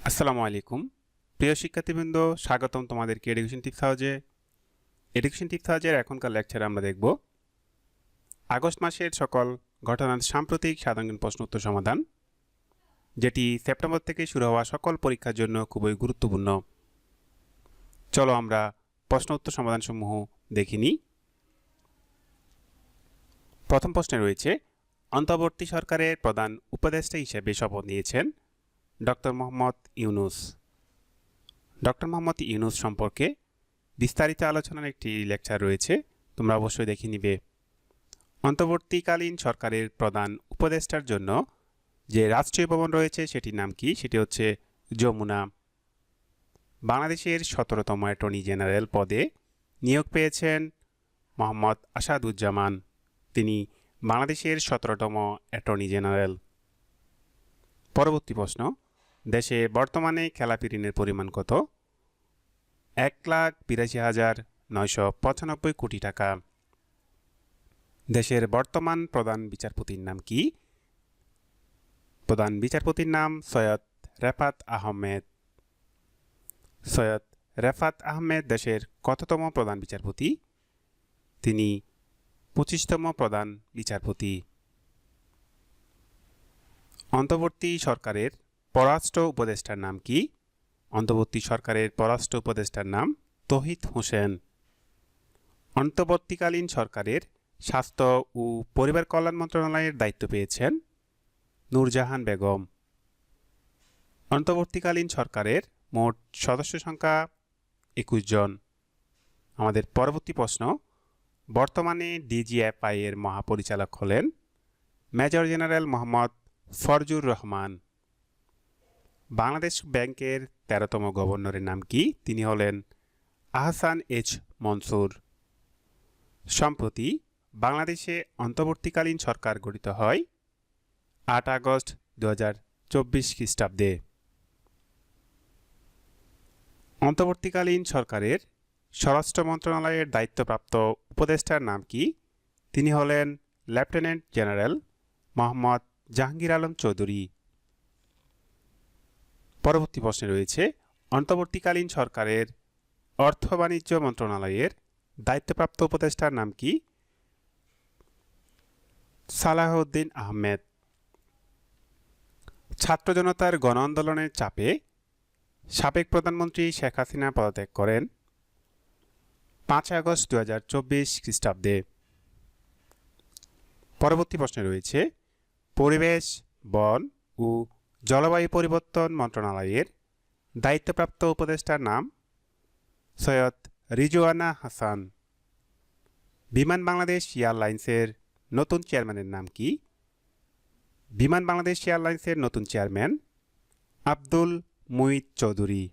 আসসালামু আলাইকুম প্রিয় শিক্ষার্থীবৃন্দ, স্বাগতম তোমাদেরকে এডুকেশন টিপস হাউজে। এডুকেশন টিপস হাউজের এখনকার লেকচারে আমরা দেখব আগস্ট মাসের সকল ঘটনার সাম্প্রতিক সাধারণ প্রশ্ন উত্তর সমাধান, যেটি সেপ্টেম্বর থেকে শুরু হওয়া সকল পরীক্ষার জন্য খুবই গুরুত্বপূর্ণ। চলো আমরা প্রশ্ন উত্তর সমাধানসমূহ দেখে নিই। প্রথম প্রশ্নে রয়েছে, অন্তর্বর্তী সরকারের প্রধান উপদেষ্টা হিসেবে শপথ নিয়েছেন ডক্টর মোহাম্মদ ইউনূস। ডক্টর মোহাম্মদ ইউনূস সম্পর্কে বিস্তারিত আলোচনার একটি লেকচার রয়েছে, তোমরা অবশ্যই দেখে নিবে। অন্তর্বর্তীকালীন সরকারের প্রধান উপদেষ্টার জন্য যে রাষ্ট্রীয় ভবন রয়েছে সেটির নাম কি? সেটি হচ্ছে যমুনা। বাংলাদেশের 17তম অ্যাটর্নি জেনারেল পদে নিয়োগ পেয়েছেন মোহাম্মদ আসাদুজ্জামান। তিনি বাংলাদেশের 17তম অ্যাটর্নি জেনারেল। পরবর্তী প্রশ্ন, দেশে বর্তমানে খেলাপি ঋণের পরিমাণ কত? 1,82,995 কোটি টাকা। দেশের বর্তমান প্রধান বিচারপতির নাম কি? প্রধান বিচারপতির নাম সৈয়দ রেফাত আহমেদ। সৈয়দ রেফাত আহমেদ দেশের কততম প্রধান বিচারপতি? তিনি 25তম প্রধান বিচারপতি। অন্তর্বর্তী সরকারের পররাষ্ট্র উপদেষ্টার নাম কি? অন্তর্বর্তী সরকারের পররাষ্ট্র উপদেষ্টার নাম তৌহিদ হোসেন। অন্তর্বর্তীকালীন সরকারের স্বাস্থ্য ও পরিবার কল্যাণ মন্ত্রণালয়ের দায়িত্ব পেয়েছেন নূরজাহান বেগম। অন্তর্বর্তীকালীন সরকারের মোট সদস্য সংখ্যা 21 জন। আমাদের পরবর্তী প্রশ্ন, বর্তমানে ডিজিএফআই এর মহাপরিচালক হলেন মেজর জেনারেল মোহাম্মদ ফরজুর রহমান। বাংলাদেশ ব্যাংকের 13তম গভর্নরের নাম কি? তিনি হলেন আহসান এইচ মনসুর। সম্প্রতি বাংলাদেশে অন্তর্বর্তীকালীন সরকার গঠিত হয় 8 আগস্ট 2024 খ্রিস্টাব্দে। অন্তর্বর্তীকালীন সরকারের স্বরাষ্ট্র মন্ত্রণালয়ের দায়িত্বপ্রাপ্ত উপদেষ্টার নাম কি? তিনি হলেন লেফটেন্যান্ট জেনারেল মোহাম্মদ জাহাঙ্গীর আলম চৌধুরী। পরবর্তী প্রশ্নে রয়েছে, অন্তর্বর্তীকালীন সরকারের অর্থ বাণিজ্য মন্ত্রণালয়ের দায়িত্বপ্রাপ্ত উপদেষ্টার নাম কি? সালাহউদ্দিন আহমেদ। ছাত্র জনতার গণ আন্দোলনের চাপে সাবেক প্রধানমন্ত্রী শেখ হাসিনা পদত্যাগ করেন 5 আগস্ট 2024 খ্রিস্টাব্দে। পরবর্তী প্রশ্নে রয়েছে, পরিবেশ, বন ও জলবায়ু পরিবর্তন মন্ত্রণালয়ের দায়িত্বপ্রাপ্ত উপদেষ্টার নাম সৈয়দ রিজওয়ানা হাসান। বিমান বাংলাদেশ এয়ারলাইন্সের নতুন চেয়ারম্যানের নাম কি? বিমান বাংলাদেশ এয়ারলাইন্সের নতুন চেয়ারম্যান আব্দুল মুইত চৌধুরী।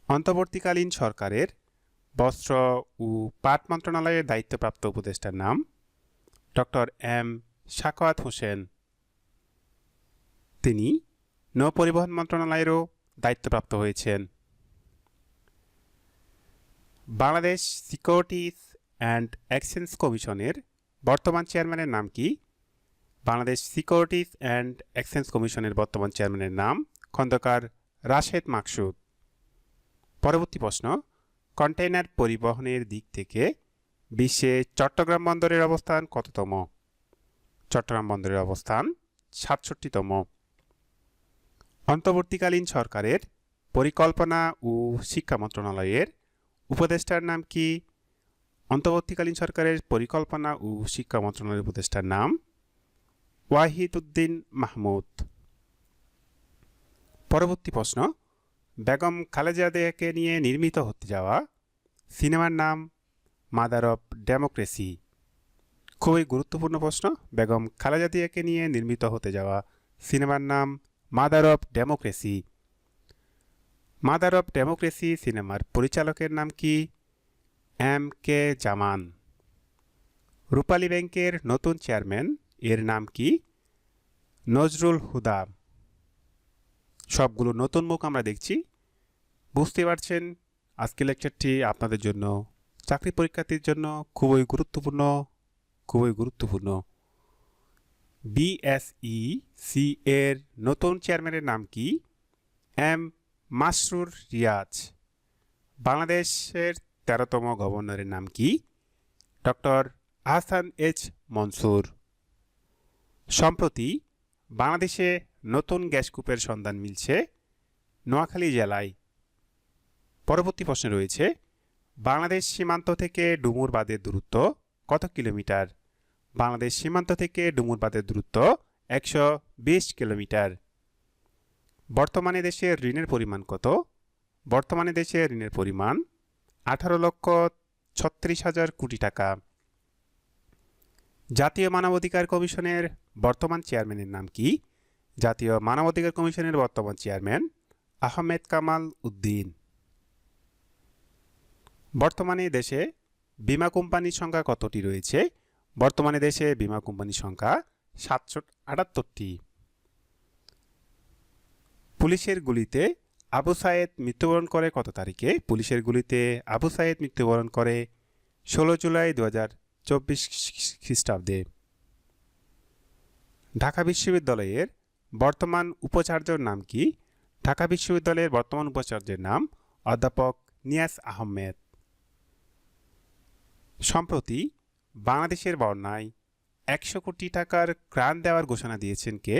অন্তর্বর্তীকালীন সরকারের বস্ত্র ও পাট মন্ত্রণালয়ের দায়িত্বপ্রাপ্ত উপদেষ্টার নাম ডক্টর এম সাখাওয়াত হোসেন। তিনি নৌপরিবহন মন্ত্রণালয়েরও দায়িত্বপ্রাপ্ত হয়েছেন। বাংলাদেশ সিকিউরিটিজ অ্যান্ড এক্সচেঞ্জ কমিশনের বর্তমান চেয়ারম্যানের নাম কি? বাংলাদেশ সিকিউরিটিজ অ্যান্ড এক্সচেঞ্জ কমিশনের বর্তমান চেয়ারম্যানের নাম খন্দকার রাশেদ মাকসুদ। পরবর্তী প্রশ্ন, কন্টেইনার পরিবহনের দিক থেকে বিশ্বে চট্টগ্রাম বন্দরের অবস্থান কততম? চট্টগ্রাম বন্দরের অবস্থান 67তম। অন্তর্বর্তীকালীন সরকারের পরিকল্পনা ও শিক্ষা মন্ত্রণালয়ের উপদেষ্টার নাম কি? অন্তর্বর্তীকালীন সরকারের পরিকল্পনা ও শিক্ষা মন্ত্রণালয়ের উপদেষ্টার নাম ওয়াহিদ উদ্দিন মাহমুদ। পরবর্তী প্রশ্ন, বেগম খালেদা জিয়াকে নিয়ে নির্মিত হতে যাওয়া সিনেমার নাম মাদার অফ ডেমোক্রেসি। খুবই গুরুত্বপূর্ণ প্রশ্ন। বেগম খালেদা জিয়াকে নিয়ে নির্মিত হতে যাওয়া সিনেমার নাম mother of democracy. Mother of democracy সিনেমার পরিচালকের নাম কি? এম কে জামান। রূপালী ব্যাংকের নতুন চেয়ারম্যান এর নাম কি? নজরুল হুদা। সবগুলো নতুন মুখ আমরা দেখছি। বুঝতে পারছেন আজকের লেকচারটি আপনাদের জন্য, চাকরি পরীক্ষার্থীর জন্য খুবই গুরুত্বপূর্ণ, খুবই গুরুত্বপূর্ণ। বিএসইসি এর নতুন চেয়ারম্যানের নাম কি? এম মাসরুর রিয়াজ। বাংলাদেশের 13তম গভর্নরের নাম কি? Doctor Ahsan H Mansur. সম্প্রতি বাংলাদেশে নতুন গ্যাসকূপের সন্ধান মিলছে নোয়াখালী জেলায়। পরবর্তী প্রশ্নে রয়েছে, বাংলাদেশ সীমান্ত থেকে ডুমুর বাঁধের দূরত্ব কত কিলোমিটার? বাংলাদেশ সীমান্ত থেকে ডুমুর বাঁধের দূরত্ব 120 কিলোমিটার। বর্তমানে দেশের ঋণের পরিমাণ কত? বর্তমানে দেশের ঋণের পরিমাণ 18,36,000 কোটি টাকা। জাতীয় মানবাধিকার কমিশনের বর্তমান চেয়ারম্যানের নাম কি? জাতীয় মানবাধিকার কমিশনের বর্তমান চেয়ারম্যান আহমেদ কামাল উদ্দিন। বর্তমানে দেশে বীমা কোম্পানির সংখ্যা কতটি রয়েছে? বর্তমানে দেশে বীমা কোম্পানির সংখ্যা 778টি। পুলিশের গুলিতে আবু সায়েদ মৃত্যুবরণ করে কত তারিখে? পুলিশের গুলিতে আবু সায়েদ মৃত্যুবরণ করে 16 জুলাই 2024 খ্রিস্টাব্দে। ঢাকা বিশ্ববিদ্যালয়ের বর্তমান উপাচার্যর নাম কি? ঢাকা বিশ্ববিদ্যালয়ের বর্তমান উপাচার্যের নাম অধ্যাপক নিয়াজ আহমেদ। সম্প্রতি বাংলাদেশের বন্যায় 100 কোটি টাকার ত্রাণ দেওয়ার ঘোষণা দিয়েছেন কে?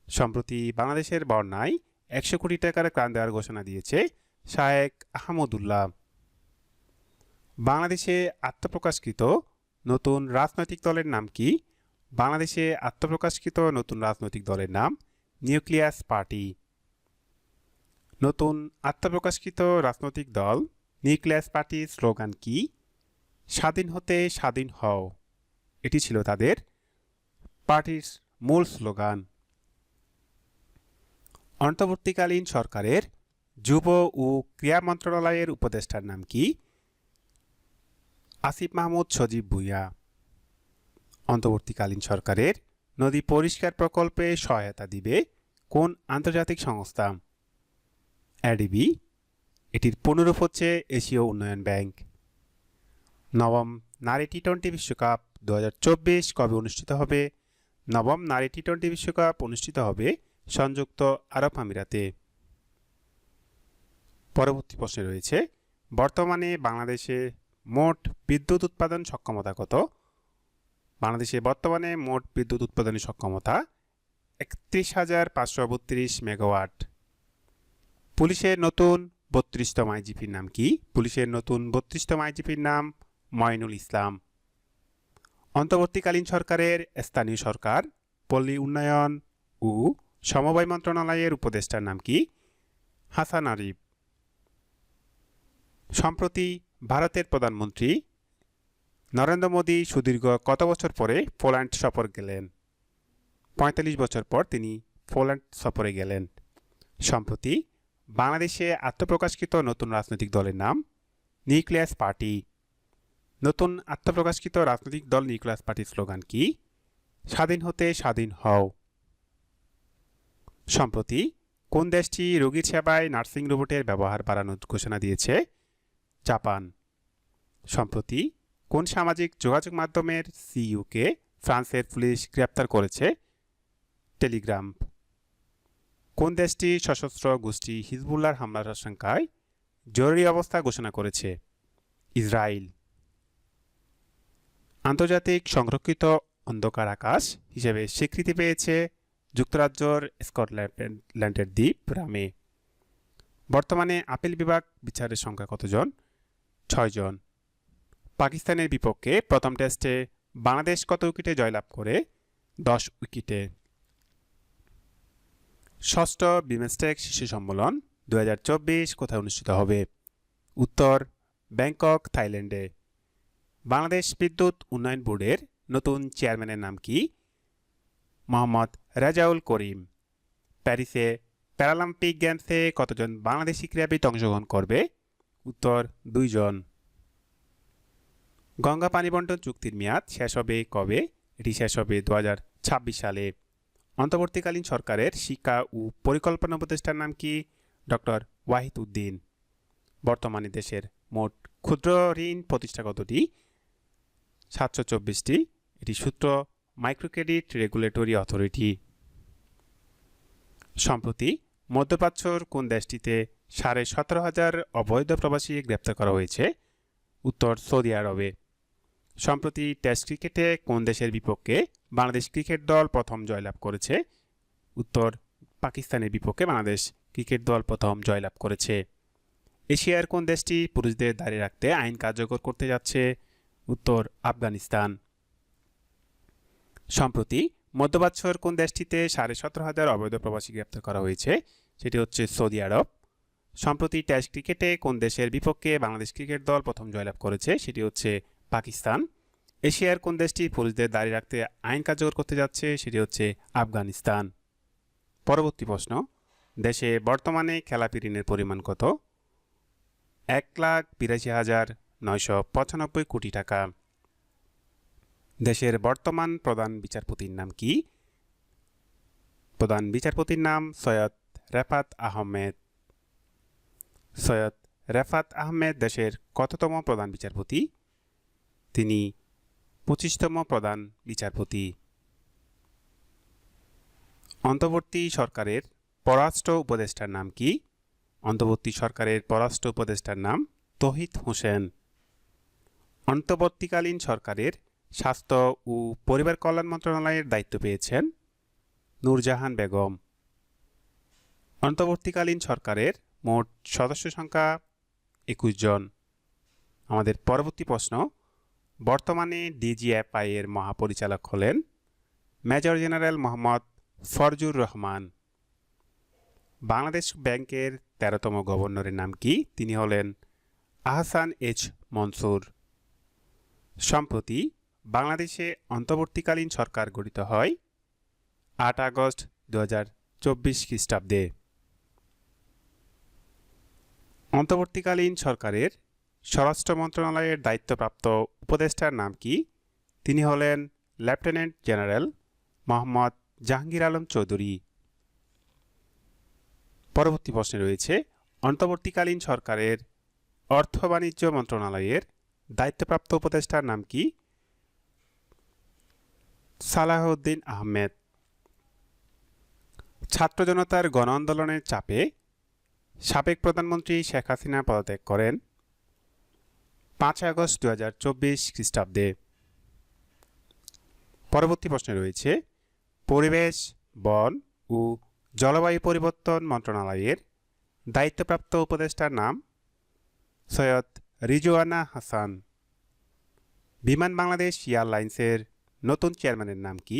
সম্প্রতি বাংলাদেশের বন্যায় 100 কোটি টাকার ত্রাণ দেওয়ার ঘোষণা দিয়েছে শায়েখ আহমদুল্লাহ। বাংলাদেশে আত্মপ্রকাশকৃত নতুন রাজনৈতিক দলের নাম কি? বাংলাদেশে আত্মপ্রকাশকৃত নতুন রাজনৈতিক দলের নাম নিউক্লিয়াস পার্টি। নতুন আত্মপ্রকাশকৃত রাজনৈতিক দল নিউক্লিয়াস পার্টির স্লোগান কি? স্বাধীন হতে স্বাধীন হও। এটি ছিল তাদের পার্টির মূল স্লোগান। অন্তর্বর্তীকালীন সরকারের যুব ও ক্রীড়া মন্ত্রণালয়ের উপদেষ্টার নাম কি? আসিফ মাহমুদ সজীব ভুঁইয়া। অন্তর্বর্তীকালীন সরকারের নদী পরিষ্কার প্রকল্পে সহায়তা দিবে কোন আন্তর্জাতিক সংস্থা? এডিবি। এটির পুনরূপ হচ্ছে এশীয় উন্নয়ন ব্যাংক। নবম নারী টি-20 বিশ্বকাপ 2024 কবে অনুষ্ঠিত হবে? নবম নারী টি-20 বিশ্বকাপ অনুষ্ঠিত হবে সংযুক্ত আরব আমিরাতে। পরবর্তী প্রশ্নে রয়েছে, বর্তমানে বাংলাদেশে মোট বিদ্যুৎ উৎপাদন সক্ষমতা কত? বাংলাদেশে বর্তমানে মোট বিদ্যুৎ উৎপাদনের সক্ষমতা 31,532 মেগাওয়াট। পুলিশের নতুন 32তম আইজিপির নাম কি? পুলিশের নতুন 32তম আইজিপির নাম মঈনুল ইসলাম। অন্তর্বর্তীকালীন সরকারের স্থানীয় সরকার, পল্লী উন্নয়ন ও সমবায় মন্ত্রণালয়ের উপদেষ্টার নাম কি? হাসান আরিফ। সম্প্রতি ভারতের প্রধানমন্ত্রী নরেন্দ্র মোদী সুদীর্ঘ কত বছর পরে পোল্যান্ড সফর গেলেন? 45 বছর পর তিনি পোল্যান্ড সফরে গেলেন। সম্প্রতি বাংলাদেশে আত্মপ্রকাশকৃত নতুন রাজনৈতিক দলের নাম নিউক্লিয়াস পার্টি। নতুন আত্মপ্রকাশকৃত রাজনৈতিক দল নিউক্লিয়াস পার্টির স্লোগান কি? স্বাধীন হতে স্বাধীন হও। সম্প্রতি কোন দেশটি রোগীর সেবায় নার্সিং রোবটের ব্যবহার বাড়ানোর ঘোষণা দিয়েছে? জাপান। সম্প্রতি কোন সামাজিক যোগাযোগ মাধ্যমের সিইওকে ফ্রান্সের পুলিশ গ্রেপ্তার করেছে? টেলিগ্রাম। কোন দেশটি সশস্ত্র গোষ্ঠী হিজবুল্লাহর হামলার আশঙ্কায় জরুরি অবস্থা ঘোষণা করেছে? ইসরায়েল। আন্তর্জাতিক সংরক্ষিত অন্ধকার আকাশ হিসেবে স্বীকৃতি পেয়েছে যুক্তরাজ্যের স্কটল্যান্ডের দ্বীপ রামে। বর্তমানে আপিল বিভাগ বিচারের সংখ্যা কতজন? 6 জন। পাকিস্তানের বিপক্ষে প্রথম টেস্টে বাংলাদেশ কত উইকেটে জয়লাভ করে? 10 উইকেটে। ষষ্ঠ বিমস্টেক শীর্ষ সম্মেলন 2024 কোথায় অনুষ্ঠিত হবে? উত্তর ব্যাংকক, থাইল্যান্ডে। বাংলাদেশ বিদ্যুৎ উন্নয়ন বোর্ডের নতুন চেয়ারম্যানের নাম কি? মোহাম্মদ রেজাউল করিম। প্যারিসে প্যারালিম্পিক গেমসে কতজন বাংলাদেশি ক্রীড়াবিদ অংশগ্রহণ করবে? উত্তর 2 জন। গঙ্গা পানি বন্টন চুক্তির মেয়াদ শেষ হবে কবে? এটি শেষ হবে 2026 সালে। অন্তর্বর্তীকালীন সরকারের শিক্ষা ও পরিকল্পনা উপদেষ্টার নাম কি? ডক্টর ওয়াহিদ উদ্দিন। বর্তমানে দেশের মোট ক্ষুদ্র ঋণ প্রতিষ্ঠা কতটি? 724টি। এটি সূত্র মাইক্রো ক্রেডিট রেগুলেটরি অথরিটি। সম্প্রতি মধ্যপ্রাচ্যর কোন দেশটিতে 17,500 অবৈধ প্রবাসী গ্রেপ্তার করা হয়েছে? উত্তর সৌদি আরবে। সম্প্রতি টেস্ট ক্রিকেটে কোন দেশের বিপক্ষে বাংলাদেশ ক্রিকেট দল প্রথম জয়লাভ করেছে? উত্তর পাকিস্তানের বিপক্ষে বাংলাদেশ ক্রিকেট দল প্রথম জয়লাভ করেছে। এশিয়ার কোন দেশটি পুরুষদের দাঁড়ি রাখতে আইন কার্যকর করতে যাচ্ছে? উত্তর আফগানিস্তান। সম্প্রতি মধ্যপ্রাচ্যের কোন দেশটিতে 17,500 অবৈধ প্রবাসী গ্রেপ্তার করা হয়েছে? সেটি হচ্ছে সৌদি আরব। সম্প্রতি টেস্ট ক্রিকেটে কোন দেশের বিপক্ষে বাংলাদেশ ক্রিকেট দল প্রথম জয়লাভ করেছে? সেটি হচ্ছে পাকিস্তান। এশিয়ার কোন দেশটি পুরুষদের দাঁড়ি রাখতে আইন কার্যকর করতে যাচ্ছে? সেটি হচ্ছে আফগানিস্তান। পরবর্তী প্রশ্ন, দেশে বর্তমানে খেলাপি ঋণের পরিমাণ কত? 1,82,995 কোটি টাকা। দেশের বর্তমান প্রধান বিচারপতির নাম কি? প্রধান বিচারপতির নাম সৈয়দ রেফাত আহমেদ। সৈয়দ রেফাত আহমেদ দেশের কততম প্রধান বিচারপতি? তিনি 25তম প্রধান বিচারপতি। অন্তর্বর্তী সরকারের পররাষ্ট্র উপদেষ্টার নাম কি? অন্তর্বর্তী সরকারের পররাষ্ট্র উপদেষ্টার নাম তৌহিদ হোসেন। অন্তর্বর্তীকালীন সরকারের স্বাস্থ্য ও পরিবার কল্যাণ মন্ত্রণালয়ের দায়িত্ব পেয়েছেন নূরজাহান বেগম। অন্তর্বর্তীকালীন সরকারের মোট সদস্য সংখ্যা 21 জন। আমাদের পরবর্তী প্রশ্ন, বর্তমানে ডিজিএফআই এর মহাপরিচালক হলেন মেজর জেনারেল মোহাম্মদ ফরজুর রহমান। বাংলাদেশ ব্যাংকের 13তম গভর্নরের নাম কি? তিনি হলেন আহসান এইচ মনসুর। সম্প্রতি বাংলাদেশে অন্তর্বর্তীকালীন সরকার গঠিত হয় 8 আগস্ট 2024 খ্রিস্টাব্দে। অন্তর্বর্তীকালীন সরকারের স্বরাষ্ট্র মন্ত্রণালয়ের দায়িত্বপ্রাপ্ত উপদেষ্টার নাম কি? তিনি হলেন লেফটেন্যান্ট জেনারেল মোহাম্মদ জাহাঙ্গীর আলম চৌধুরী। পরবর্তী প্রশ্নে রয়েছে, অন্তর্বর্তীকালীন সরকারের অর্থ বাণিজ্য মন্ত্রণালয়ের দায়িত্বপ্রাপ্ত উপদেষ্টার নাম কি? সালাহউদ্দিন আহমেদ। ছাত্র জনতার গণ আন্দোলনের চাপে সাবেক প্রধানমন্ত্রী শেখ হাসিনা পদত্যাগ করেন 5 আগস্ট 2024 খ্রিস্টাব্দে। পরবর্তী প্রশ্নে রয়েছে, পরিবেশ, বন ও জলবায়ু পরিবর্তন মন্ত্রণালয়ের দায়িত্বপ্রাপ্ত উপদেষ্টার নাম সৈয়দ রিজওয়ানা হাসান। বিমান বাংলাদেশ এয়ারলাইন্সের নতুন চেয়ারম্যানের নাম কি?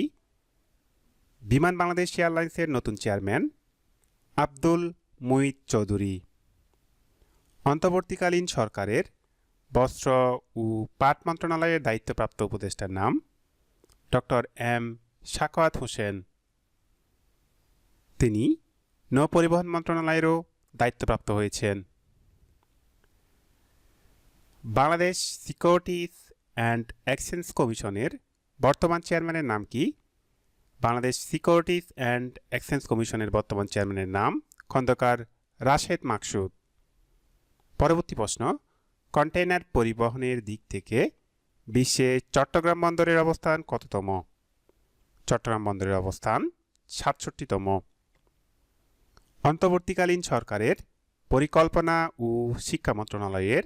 বিমান বাংলাদেশ এয়ারলাইন্সের নতুন চেয়ারম্যান আব্দুল মুইত চৌধুরী। অন্তর্বর্তীকালীন সরকারের বস্ত্র ও পাট মন্ত্রণালয়ের দায়িত্বপ্রাপ্ত উপদেষ্টার নাম ডক্টর এম সাখাওয়াত হোসেন। তিনি নৌপরিবহন মন্ত্রণালয়েরও দায়িত্বপ্রাপ্ত হয়েছেন। বাংলাদেশ সিকিউরিটিজ অ্যান্ড এক্সচেঞ্জ কমিশনের বর্তমান চেয়ারম্যানের নাম কি? বাংলাদেশ সিকিউরিটিজ অ্যান্ড এক্সচেঞ্জ কমিশনের বর্তমান চেয়ারম্যানের নাম খন্দকার রাশেদ মাকসুদ। পরবর্তী প্রশ্ন, কন্টেইনার পরিবহনের দিক থেকে বিশ্বে চট্টগ্রাম বন্দরের অবস্থান কততম? চট্টগ্রাম বন্দরের অবস্থান 67তম। অন্তর্বর্তীকালীন সরকারের পরিকল্পনা ও শিক্ষা মন্ত্রণালয়ের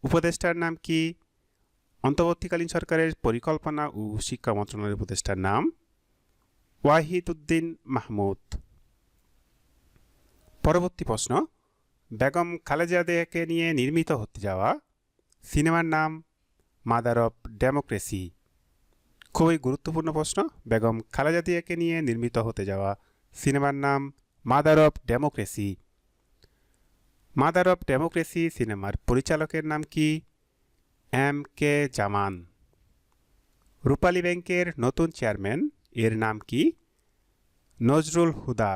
উপদেষ্টার নাম কি? অন্তর্বর্তীকালীন সরকারের পরিকল্পনা ও শিক্ষা মন্ত্রণালয়ের উপদেষ্টার নাম ওয়াহিদ উদ্দিন মাহমুদ। পরবর্তী প্রশ্ন, বেগম খালেদা জিয়াকে নিয়ে নির্মিত হতে যাওয়া সিনেমার নাম মাদার অফ ডেমোক্রেসি। খুবই গুরুত্বপূর্ণ প্রশ্ন। বেগম খালেদা জিয়াকে নিয়ে নির্মিত হতে যাওয়া সিনেমার নাম mother of democracy. Mother of democracy সিনেমার পরিচালকের নাম কি? এম কে জামান। রূপালী ব্যাংকের নতুন চেয়ারম্যান এর নাম কি? নজরুল হুদা।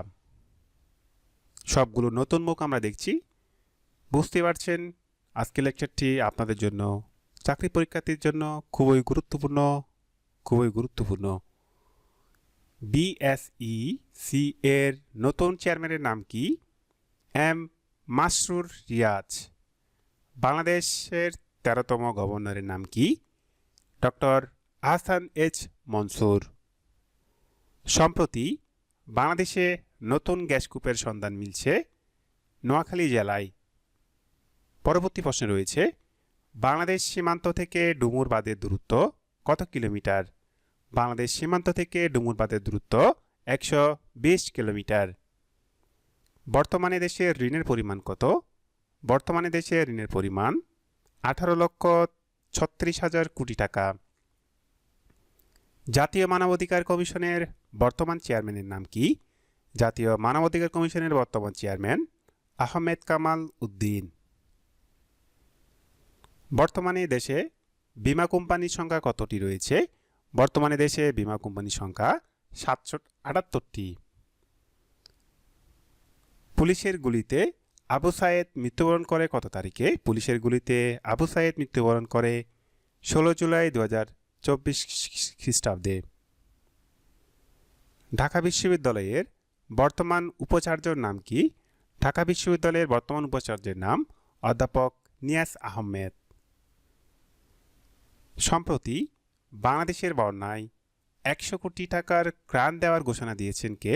সবগুলো নতুন মুখ আমরা দেখছি। বুঝতে পারছেন আজকের লেকচারটি আপনাদের জন্য, চাকরি পরীক্ষার্থীর জন্য খুবই গুরুত্বপূর্ণ। বিএসইসি এর নতুন চেয়ারম্যানের নাম কি? এম মাসরুর রিয়াজ। বাংলাদেশের 13তম গভর্নরের নাম কি? Doctor Ahsan H Mansur. সম্প্রতি বাংলাদেশে নতুন গ্যাসকূপের সন্ধান মিলছে নোয়াখালী জেলায়। পরবর্তী প্রশ্নে রয়েছে বাংলাদেশ সীমান্ত থেকে ডুমুর বাঁধের দূরত্ব কত কিলোমিটার? বাংলাদেশ সীমান্ত থেকে ডুমুর বাঁধের দূরত্ব 120 কিলোমিটার। বর্তমানে দেশের ঋণের পরিমাণ কত? বর্তমানে দেশের ঋণের পরিমাণ 18,36,000 কোটি টাকা। জাতীয় মানবাধিকার কমিশনের বর্তমান চেয়ারম্যানের নাম কি? জাতীয় মানবাধিকার কমিশনের বর্তমান চেয়ারম্যান আহমেদ কামাল উদ্দিন। বর্তমানে দেশে বীমা কোম্পানির সংখ্যা কতটি রয়েছে? বর্তমানে দেশে বীমা কোম্পানির সংখ্যা 778টি। পুলিশের গুলিতে আবু সায়েদ মৃত্যুবরণ করে কত তারিখে? পুলিশের গুলিতে আবু সায়েদ মৃত্যুবরণ করে 16 জুলাই 2024 খ্রিস্টাব্দে। ঢাকা বিশ্ববিদ্যালয়ের বর্তমান উপাচার্যর নাম কি? ঢাকা বিশ্ববিদ্যালয়ের বর্তমান উপাচার্যের নাম অধ্যাপক নিয়াজ আহমেদ। সম্প্রতি বাংলাদেশের বন্যায় 100 কোটি টাকার ত্রাণ দেওয়ার ঘোষণা দিয়েছেন কে?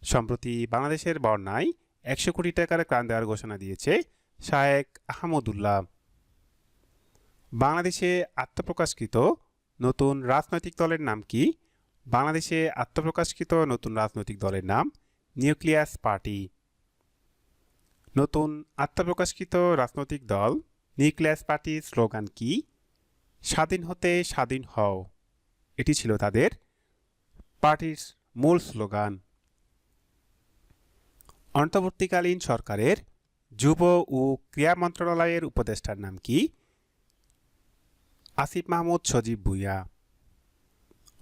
সম্প্রতি বাংলাদেশের বন্যায় 100 কোটি টাকার ত্রাণ দেওয়ার ঘোষণা দিয়েছে শায়েখ আহমদুল্লাহ। বাংলাদেশে আত্মপ্রকাশকৃত নতুন রাজনৈতিক দলের নাম কি? বাংলাদেশে আত্মপ্রকাশকৃত নতুন রাজনৈতিক দলের নাম নিউক্লিয়াস পার্টি। নতুন আত্মপ্রকাশকৃত রাজনৈতিক দল নিউক্লিয়াস পার্টির স্লোগান কি? স্বাধীন হতে স্বাধীন হও। এটি ছিল তাদের পার্টির মূল স্লোগান। অন্তর্বর্তীকালীন সরকারের যুব ও ক্রীড়া মন্ত্রণালয়ের উপদেষ্টার নাম কি? আসিফ মাহমুদ সজীব ভুঁইয়া।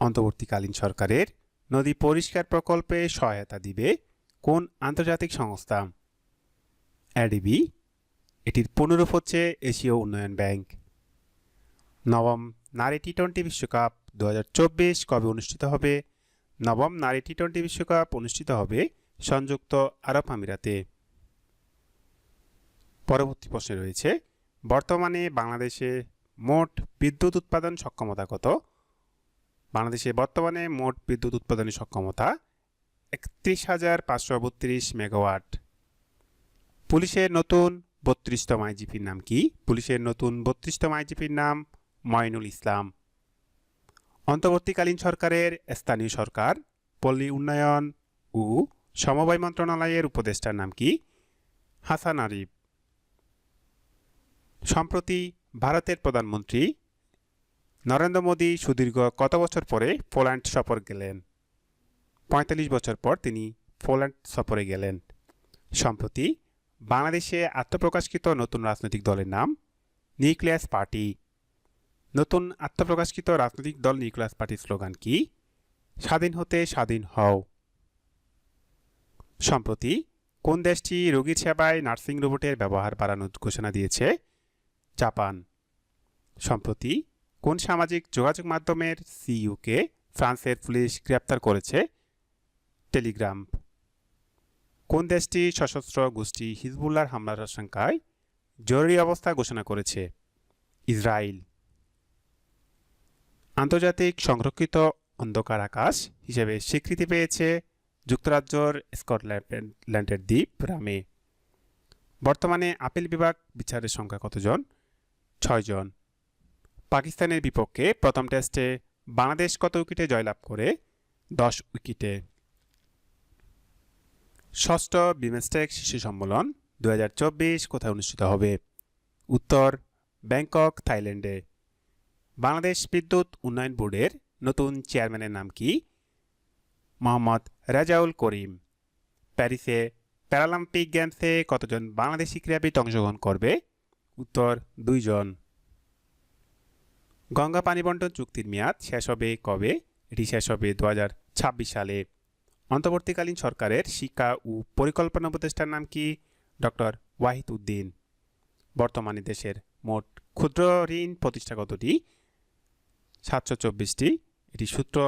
অন্তর্বর্তীকালীন সরকারের নদী পরিষ্কার প্রকল্পে সহায়তা দিবে কোন আন্তর্জাতিক সংস্থা? এডিবি। এটির পুনরূপ হচ্ছে এশীয় উন্নয়ন ব্যাংক। নবম নারী টি-20 বিশ্বকাপ 2024 কবে অনুষ্ঠিত হবে? নবম নারী টি-20 বিশ্বকাপ অনুষ্ঠিত হবে সংযুক্ত আরব আমিরাতে। পরবর্তী প্রশ্নে রয়েছে বর্তমানে বাংলাদেশে মোট বিদ্যুৎ উৎপাদন সক্ষমতা কত? বাংলাদেশে বর্তমানে মোট বিদ্যুৎ উৎপাদনের সক্ষমতা 31,532 মেগাওয়াট। পুলিশের নতুন 32তম আইজিপির নাম কি? পুলিশের নতুন 32তম আইজিপির নাম মঈনুল ইসলাম। অন্তর্বর্তীকালীন সরকারের স্থানীয় সরকার, পল্লী উন্নয়ন ও সমবায় মন্ত্রণালয়ের উপদেষ্টার নাম কি? হাসান আরিফ। সম্প্রতি ভারতের প্রধানমন্ত্রী নরেন্দ্র মোদী সুদীর্ঘ কত বছর পরে পোল্যান্ড সফর গেলেন? 45 বছর পর তিনি পোল্যান্ড সফরে গেলেন। সম্প্রতি বাংলাদেশে আত্মপ্রকাশকৃত নতুন রাজনৈতিক দলের নাম নিউক্লিয়াস পার্টি। নতুন আত্মপ্রকাশকৃত রাজনৈতিক দল নিউক্লিয়াস পার্টির স্লোগান কি? স্বাধীন হতে স্বাধীন হও। সম্প্রতি কোন দেশটি রোগীর সেবায় নার্সিং রোবটের ব্যবহার বাড়ানোর ঘোষণা দিয়েছে? জাপান। সম্প্রতি কোন সামাজিক যোগাযোগ মাধ্যমের সিইওকে ফ্রান্সের পুলিশ গ্রেপ্তার করেছে? টেলিগ্রাম। কোন দেশটি সশস্ত্র গোষ্ঠী হিজবুল্লাহর হামলার আশঙ্কায় জরুরি অবস্থা ঘোষণা করেছে? ইসরায়েল। আন্তর্জাতিক সংরক্ষিত অন্ধকার আকাশ হিসেবে স্বীকৃতি পেয়েছে যুক্তরাজ্যের স্কটল্যান্ডের দ্বীপ রামে। বর্তমানে আপিল বিভাগ বিচারের সংখ্যা কতজন? 6 জন। পাকিস্তানের বিপক্ষে প্রথম টেস্টে বাংলাদেশ কত উইকেটে জয়লাভ করে? 10 উইকেটে। ষষ্ঠ বিমস্টেক শীর্ষ সম্মেলন 2024 কোথায় অনুষ্ঠিত হবে? উত্তর ব্যাংকক, থাইল্যান্ডে। বাংলাদেশ বিদ্যুৎ উন্নয়ন বোর্ডের নতুন চেয়ারম্যানের নাম কি? মোহাম্মদ রেজাউল করিম। প্যারিসে প্যারালিম্পিক গেমসে কতজন বাংলাদেশি ক্রীড়াবিদ অংশগ্রহণ করবে? উত্তর 2 জন। গঙ্গা পানি বন্টন চুক্তির মেয়াদ শেষ হবে কবে? এটি শেষ হবে 2026 সালে। অন্তর্বর্তীকালীন সরকারের শিক্ষা ও পরিকল্পনা উপদেষ্টার নাম কি? ডক্টর ওয়াহিদ উদ্দিন। বর্তমানে দেশের মোট ক্ষুদ্র ঋণ প্রতিষ্ঠা কতটি? 724টি। এটি সূত্র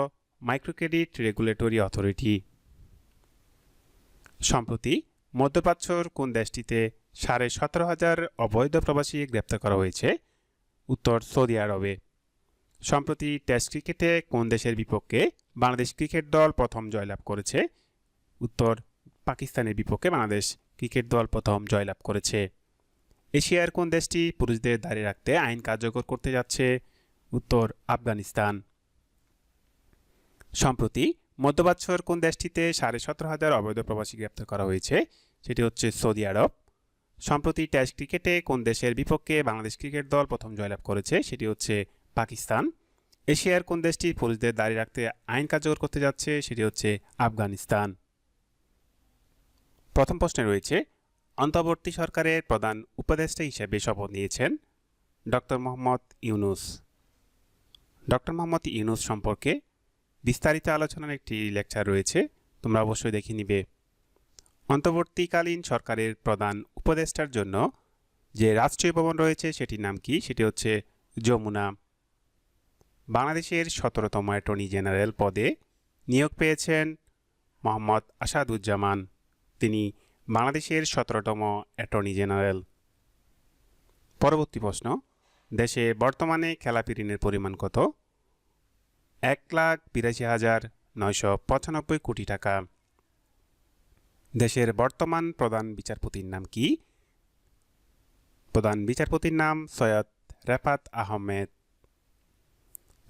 মাইক্রোক্রেডিট রেগুলেটরি অথরিটি। সম্প্রতি মধ্যপ্রাচ্যের কোন দেশটিতে 17,500 অবৈধ প্রবাসী গ্রেপ্তার করা হয়েছে? উত্তর সৌদি আরবে। সম্প্রতি টেস্ট ক্রিকেটে কোন দেশের বিপক্ষে বাংলাদেশ ক্রিকেট দল প্রথম জয়লাভ করেছে? উত্তর পাকিস্তানের বিপক্ষে বাংলাদেশ ক্রিকেট দল প্রথম জয়লাভ করেছে? এশিয়ার কোন দেশটি পুরুষদের দাঁড়িয়ে রাখতে আইন কার্যকর করতে যাচ্ছে? উত্তর আফগানিস্তান। সম্প্রতি মধ্যপ্রাচ্যের কোন দেশটিতে 17,500 অবৈধ প্রবাসী গ্রেপ্তার করা হয়েছে? সেটি হচ্ছে সৌদি আরব। সম্প্রতি টেস্ট ক্রিকেটে কোন দেশের বিপক্ষে বাংলাদেশ ক্রিকেট দল প্রথম জয়লাভ করেছে? সেটি হচ্ছে পাকিস্তান। এশিয়ার কোন দেশটি পুরুষদের দাঁড়িয়ে রাখতে আইন কার্যকর করতে যাচ্ছে? সেটি হচ্ছে আফগানিস্তান। প্রথম প্রশ্নে রয়েছে, অন্তর্বর্তী সরকারের প্রধান উপদেষ্টা হিসেবে শপথ নিয়েছেন ডক্টর মোহাম্মদ ইউনূস। ডক্টর মোহাম্মদ ইউনূস সম্পর্কে বিস্তারিত আলোচনার একটি লেকচার রয়েছে, তোমরা অবশ্যই দেখে নিবে। অন্তর্বর্তীকালীন সরকারের প্রধান উপদেষ্টার জন্য যে রাষ্ট্রীয় ভবন রয়েছে সেটির নাম কি? সেটি হচ্ছে যমুনা। বাংলাদেশের 17তম অ্যাটর্নি জেনারেল পদে নিয়োগ পেয়েছেন মোহাম্মদ আসাদুজ্জামান। তিনি বাংলাদেশের 17তম অ্যাটর্নি জেনারেল। পরবর্তী প্রশ্ন, দেশে বর্তমানে খেলাপি ঋণের পরিমাণ কত? 1,82,995 কোটি টাকা। দেশের বর্তমান প্রধান বিচারপতির নাম কি? প্রধান বিচারপতির নাম সৈয়দ রেফাত আহমেদ।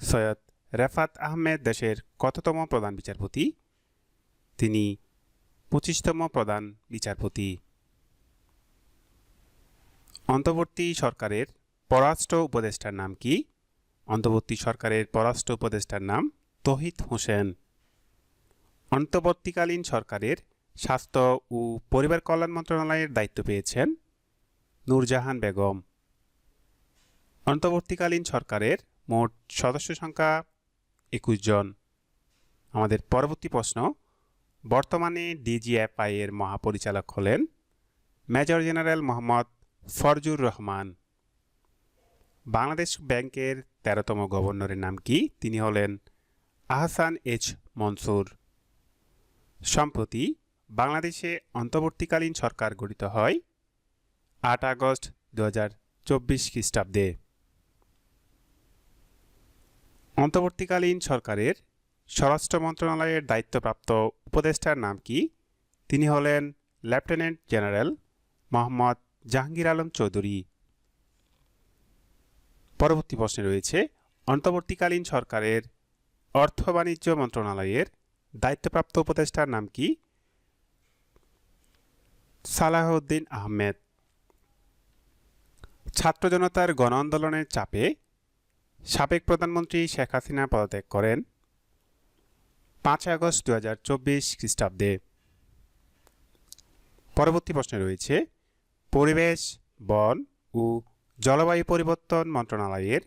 সৈয়দ রেফাত আহমেদ দেশের কততম প্রধান বিচারপতি? তিনি 25তম প্রধান বিচারপতি। অন্তর্বর্তী সরকারের পররাষ্ট্র উপদেষ্টার নাম কি? অন্তর্বর্তী সরকারের পররাষ্ট্র উপদেষ্টার নাম তৌহিদ হোসেন। অন্তর্বর্তীকালীন সরকারের স্বাস্থ্য ও পরিবার কল্যাণ মন্ত্রণালয়ের দায়িত্ব পেয়েছেন নূরজাহান বেগম। অন্তর্বর্তীকালীন সরকারের মোট সদস্য সংখ্যা 21 জন। আমাদের পরবর্তী প্রশ্ন, বর্তমানে ডিজিএফআই এর মহাপরিচালক হলেন মেজর জেনারেল মোহাম্মদ ফরজুর রহমান। বাংলাদেশ ব্যাংকের 13তম গভর্নরের নাম কি? তিনি হলেন আহসান এইচ মনসুর। সম্প্রতি বাংলাদেশে অন্তর্বর্তীকালীন সরকার গঠিত হয় 8 আগস্ট 2024 খ্রিস্টাব্দে। অন্তর্বর্তীকালীন সরকারের স্বরাষ্ট্র মন্ত্রণালয়ের দায়িত্বপ্রাপ্ত উপদেষ্টার নাম কি? তিনি হলেন লেফটেন্যান্ট জেনারেল মোহাম্মদ জাহাঙ্গীর আলম চৌধুরী। পরবর্তী প্রশ্নে রয়েছে, অন্তর্বর্তীকালীন সরকারের অর্থ বাণিজ্য মন্ত্রণালয়ের দায়িত্বপ্রাপ্ত উপদেষ্টার নাম কি? সালাহউদ্দিন আহমেদ। ছাত্র জনতার গণ আন্দোলনের চাপে সাবেক প্রধানমন্ত্রী শেখ হাসিনা পদত্যাগ করেন 5 আগস্ট 2024 খ্রিস্টাব্দে। পরবর্তী প্রশ্নে রয়েছে, পরিবেশ, বন ও জলবায়ু পরিবর্তন মন্ত্রণালয়ের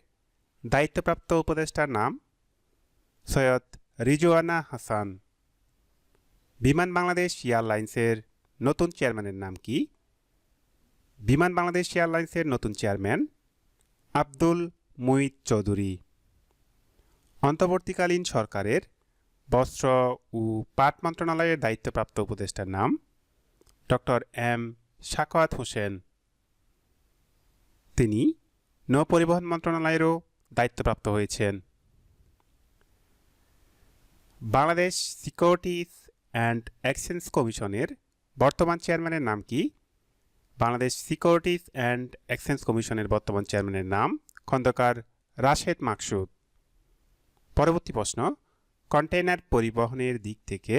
দায়িত্বপ্রাপ্ত উপদেষ্টার নাম সৈয়দ রিজওয়ানা হাসান। বিমান বাংলাদেশ এয়ারলাইন্সের নতুন চেয়ারম্যানের নাম কি? বিমান বাংলাদেশ এয়ারলাইন্সের নতুন চেয়ারম্যান আব্দুল মুইত চৌধুরী। অন্তর্বর্তীকালীন সরকারের বস্ত্র ও পাট মন্ত্রণালয়ের দায়িত্বপ্রাপ্ত উপদেষ্টার নাম ডক্টর এম সাখাওয়াত হোসেন। তিনি নৌপরিবহন মন্ত্রণালয়েরও দায়িত্বপ্রাপ্ত হয়েছেন। বাংলাদেশ সিকিউরিটিজ অ্যান্ড এক্সচেঞ্জ কমিশনের বর্তমান চেয়ারম্যানের নাম কি? বাংলাদেশ সিকিউরিটিজ অ্যান্ড এক্সচেঞ্জ কমিশনের বর্তমান চেয়ারম্যানের নাম খন্দকার রাশেদ মাকসুদ। পরবর্তী প্রশ্ন, কন্টেইনার পরিবহনের দিক থেকে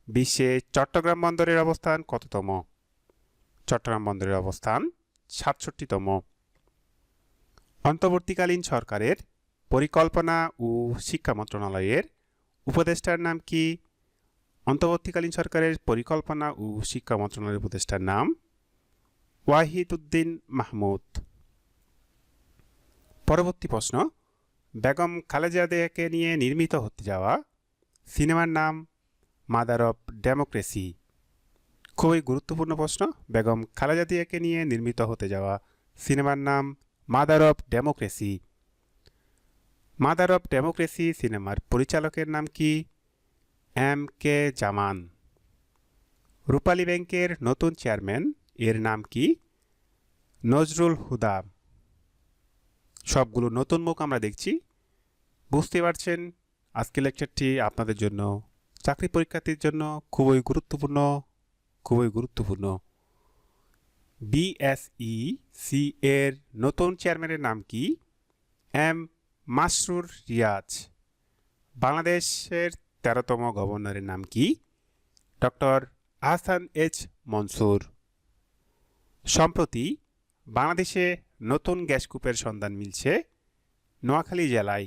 বিশ্বে চট্টগ্রাম বন্দরের অবস্থান কততম? চট্টগ্রাম বন্দরের অবস্থান 67তম। অন্তর্বর্তীকালীন সরকারের পরিকল্পনা ও শিক্ষা মন্ত্রণালয়ের উপদেষ্টার নাম কি? অন্তর্বর্তীকালীন সরকারের পরিকল্পনা ও শিক্ষা মন্ত্রণালয়ের উপদেষ্টার নাম ওয়াহিদ উদ্দিন মাহমুদ। পরবর্তী প্রশ্ন, বেগম খালেদা জিয়াকে নিয়ে নির্মিত হতে যাওয়া সিনেমার নাম মাদার অফ ডেমোক্রেসি। খুবই গুরুত্বপূর্ণ প্রশ্ন। বেগম খালেদা জিয়াকে নিয়ে নির্মিত হতে যাওয়া সিনেমার নাম mother of democracy. Mother of democracy সিনেমার পরিচালকের নাম কি? এম কে জামান। রূপালী ব্যাংকের নতুন চেয়ারম্যান এর নাম কি? নজরুল হুদা। সবগুলো নতুন মুখ আমরা দেখছি। বুঝতে পারছেন আজকের লেকচারটি আপনাদের জন্য, চাকরি পরীক্ষার্থীর জন্য খুবই গুরুত্বপূর্ণ খুবই গুরুত্বপূর্ণ। বিএসইসি এর নতুন চেয়ারম্যানের নাম কি? এম মাসরুর রিয়াজ। বাংলাদেশের 13তম গভর্নরের নাম কি? Doctor Ahsan H Mansur. সম্প্রতি বাংলাদেশে নতুন গ্যাসকূপের সন্ধান মিলছে নোয়াখালী জেলায়।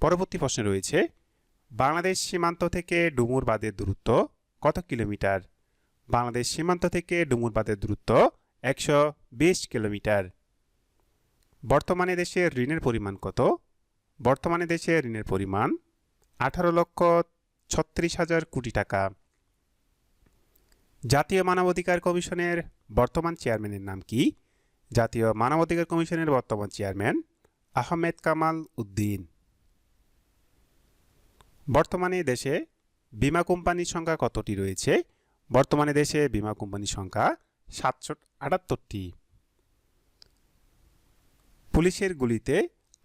পরবর্তী প্রশ্নে রয়েছে, বাংলাদেশ সীমান্ত থেকে ডুমুর বাঁধের দূরত্ব কত কিলোমিটার? বাংলাদেশ সীমান্ত থেকে ডুমুর বাঁধের দূরত্ব 120 কিলোমিটার। বর্তমানে দেশের ঋণের পরিমাণ কত? বর্তমানে দেশের ঋণের পরিমাণ 18,36,000 কোটি টাকা। জাতীয় মানবাধিকার কমিশনের বর্তমান চেয়ারম্যানের নাম কি? জাতীয় মানবাধিকার কমিশনের বর্তমান চেয়ারম্যান আহমেদ কামাল উদ্দিন। বর্তমানে দেশে বীমা কোম্পানির সংখ্যা কতটি রয়েছে? বর্তমানে দেশে বীমা কোম্পানির সংখ্যা 778টি। পুলিশের গুলিতে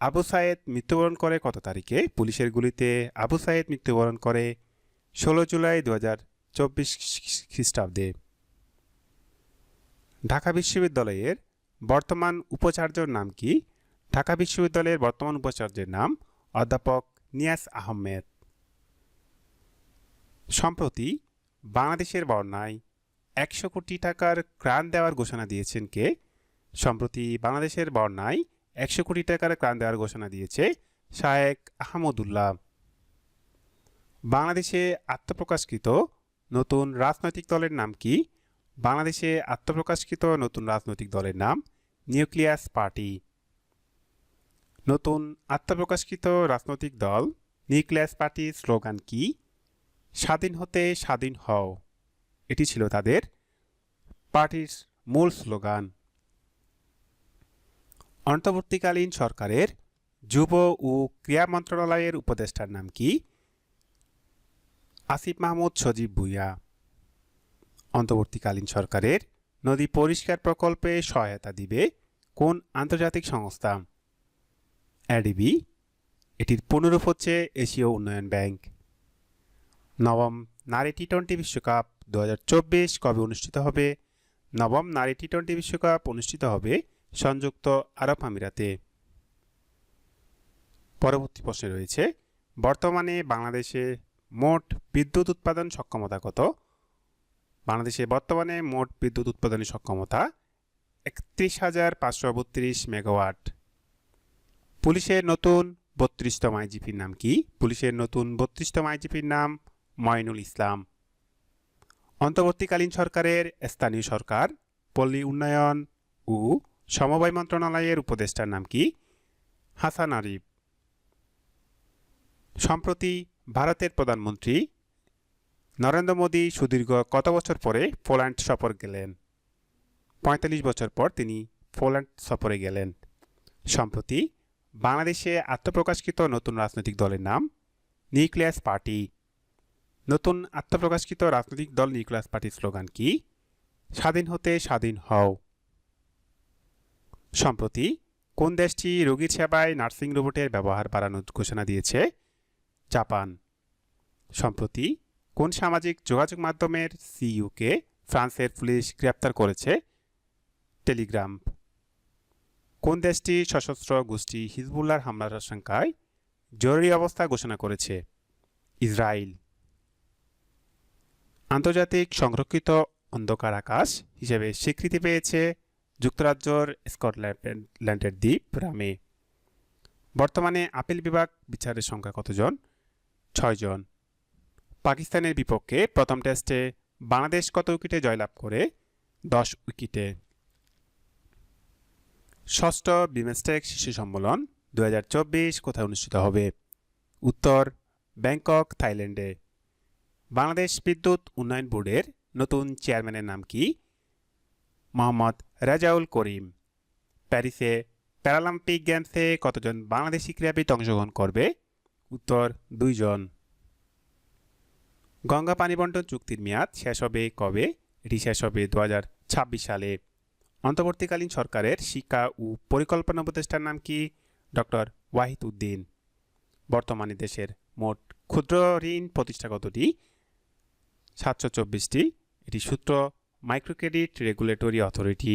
আবু সায়েদ মৃত্যুবরণ করে কত তারিখে? পুলিশের গুলিতে আবু সায়েদ মৃত্যুবরণ করে 16 জুলাই 2024 খ্রিস্টাব্দে। ঢাকা বিশ্ববিদ্যালয়ের বর্তমান উপাচার্যর নাম কি? ঢাকা বিশ্ববিদ্যালয়ের বর্তমান উপাচার্যের নাম অধ্যাপক নিয়াজ আহমেদ। সম্প্রতি বাংলাদেশের বন্যায় 100 কোটি টাকার ত্রাণ দেওয়ার ঘোষণা দিয়েছেন কে? সম্প্রতি বাংলাদেশের বন্যায় 100 কোটি টাকার ত্রাণ দেওয়ার ঘোষণা দিয়েছে শায়েখ আহমদুল্লাহ। বাংলাদেশে আত্মপ্রকাশকৃত নতুন রাজনৈতিক দলের নাম কি? বাংলাদেশে আত্মপ্রকাশকৃত নতুন রাজনৈতিক দলের নাম নিউক্লিয়াস পার্টি। নতুন আত্মপ্রকাশকৃত রাজনৈতিক দল নিউক্লিয়াস পার্টির স্লোগান কি? স্বাধীন হতে স্বাধীন হও। এটি ছিল তাদের পার্টির মূল স্লোগান। অন্তর্বর্তীকালীন সরকারের যুব ও ক্রীড়া মন্ত্রণালয়ের উপদেষ্টার নাম কি? আসিফ মাহমুদ সজীব ভুঁইয়া। অন্তর্বর্তীকালীন সরকারের নদী পরিষ্কার প্রকল্পে সহায়তা দিবে কোন আন্তর্জাতিক সংস্থা? এডিবি। এটির পুনরূপ হচ্ছে এশীয় উন্নয়ন ব্যাংক। নবম নারী টি-20 বিশ্বকাপ 2024 কবে অনুষ্ঠিত হবে? নবম নারী টি-20 বিশ্বকাপ অনুষ্ঠিত হবে সংযুক্ত আরব আমিরাতে। পরবর্তী প্রশ্নে রয়েছে, বর্তমানে বাংলাদেশে মোট বিদ্যুৎ উৎপাদন সক্ষমতা কত? বাংলাদেশে বর্তমানে মোট বিদ্যুৎ উৎপাদনের সক্ষমতা 31,532 মেগাওয়াট। পুলিশের নতুন 32তম আইজিপির নাম কি? পুলিশের নতুন 32তম আইজিপির নাম মঈনুল ইসলাম। অন্তর্বর্তীকালীন সরকারের স্থানীয় সরকার, পল্লী উন্নয়ন ও সমবায় মন্ত্রণালয়ের উপদেষ্টার নাম কি? হাসান আরিফ। সম্প্রতি ভারতের প্রধানমন্ত্রী নরেন্দ্র মোদী সুদীর্ঘ কত বছর পরে পোল্যান্ড সফর গেলেন? 45 বছর পর তিনি পোল্যান্ড সফরে গেলেন। সম্প্রতি বাংলাদেশে আত্মপ্রকাশকৃত নতুন রাজনৈতিক দলের নাম নিউক্লিয়াস পার্টি। নতুন আত্মপ্রকাশকৃত রাজনৈতিক দল নিউক্লিয়াস পার্টির স্লোগান কি? স্বাধীন হতে স্বাধীন হও। সম্প্রতি কোন দেশটি রোগীর সেবায় নার্সিং রোবটের ব্যবহার বাড়ানোর ঘোষণা দিয়েছে? জাপান। সম্প্রতি কোন সামাজিক যোগাযোগ মাধ্যমের সিইওকে ফ্রান্সের পুলিশ গ্রেপ্তার করেছে? টেলিগ্রাম। কোন দেশটি সশস্ত্র গোষ্ঠী হিজবুল্লাহর হামলার আশঙ্কায় জরুরি অবস্থা ঘোষণা করেছে? ইসরায়েল। আন্তর্জাতিক সংরক্ষিত অন্ধকার আকাশ হিসেবে স্বীকৃতি পেয়েছে যুক্তরাজ্যের স্কটল্যান্ডের দ্বীপ রামে। বর্তমানে আপিল বিভাগ বিচারের সংখ্যা কতজন? 6 জন। পাকিস্তানের বিপক্ষে প্রথম টেস্টে বাংলাদেশ কত উইকেটে জয়লাভ করে? 10 উইকেটে। ষষ্ঠ বিমস্টেক শীর্ষ সম্মেলন 2024 কোথায় অনুষ্ঠিত হবে? উত্তর ব্যাংকক, থাইল্যান্ডে। বাংলাদেশ বিদ্যুৎ উন্নয়ন বোর্ডের নতুন চেয়ারম্যানের নাম কি? মোহাম্মদ রেজাউল করিম। প্যারিসে প্যারালিম্পিক গেমসে কতজন বাংলাদেশি ক্রীড়াবিদ অংশগ্রহণ করবে? উত্তর 2 জন। গঙ্গা পানি বণ্টন চুক্তির মেয়াদ শেষ হবে কবে? এটি শেষ হবে 2026 সালে। অন্তর্বর্তীকালীন সরকারের শিক্ষা ও পরিকল্পনা উপদেষ্টার নাম কি? ডক্টর ওয়াহিদ উদ্দিন। বর্তমানে দেশের মোট ক্ষুদ্র ঋণ প্রতিষ্ঠা কতটি? 724টি। এটি সূত্র মাইক্রোক্রেডিট রেগুলেটরি অথরিটি।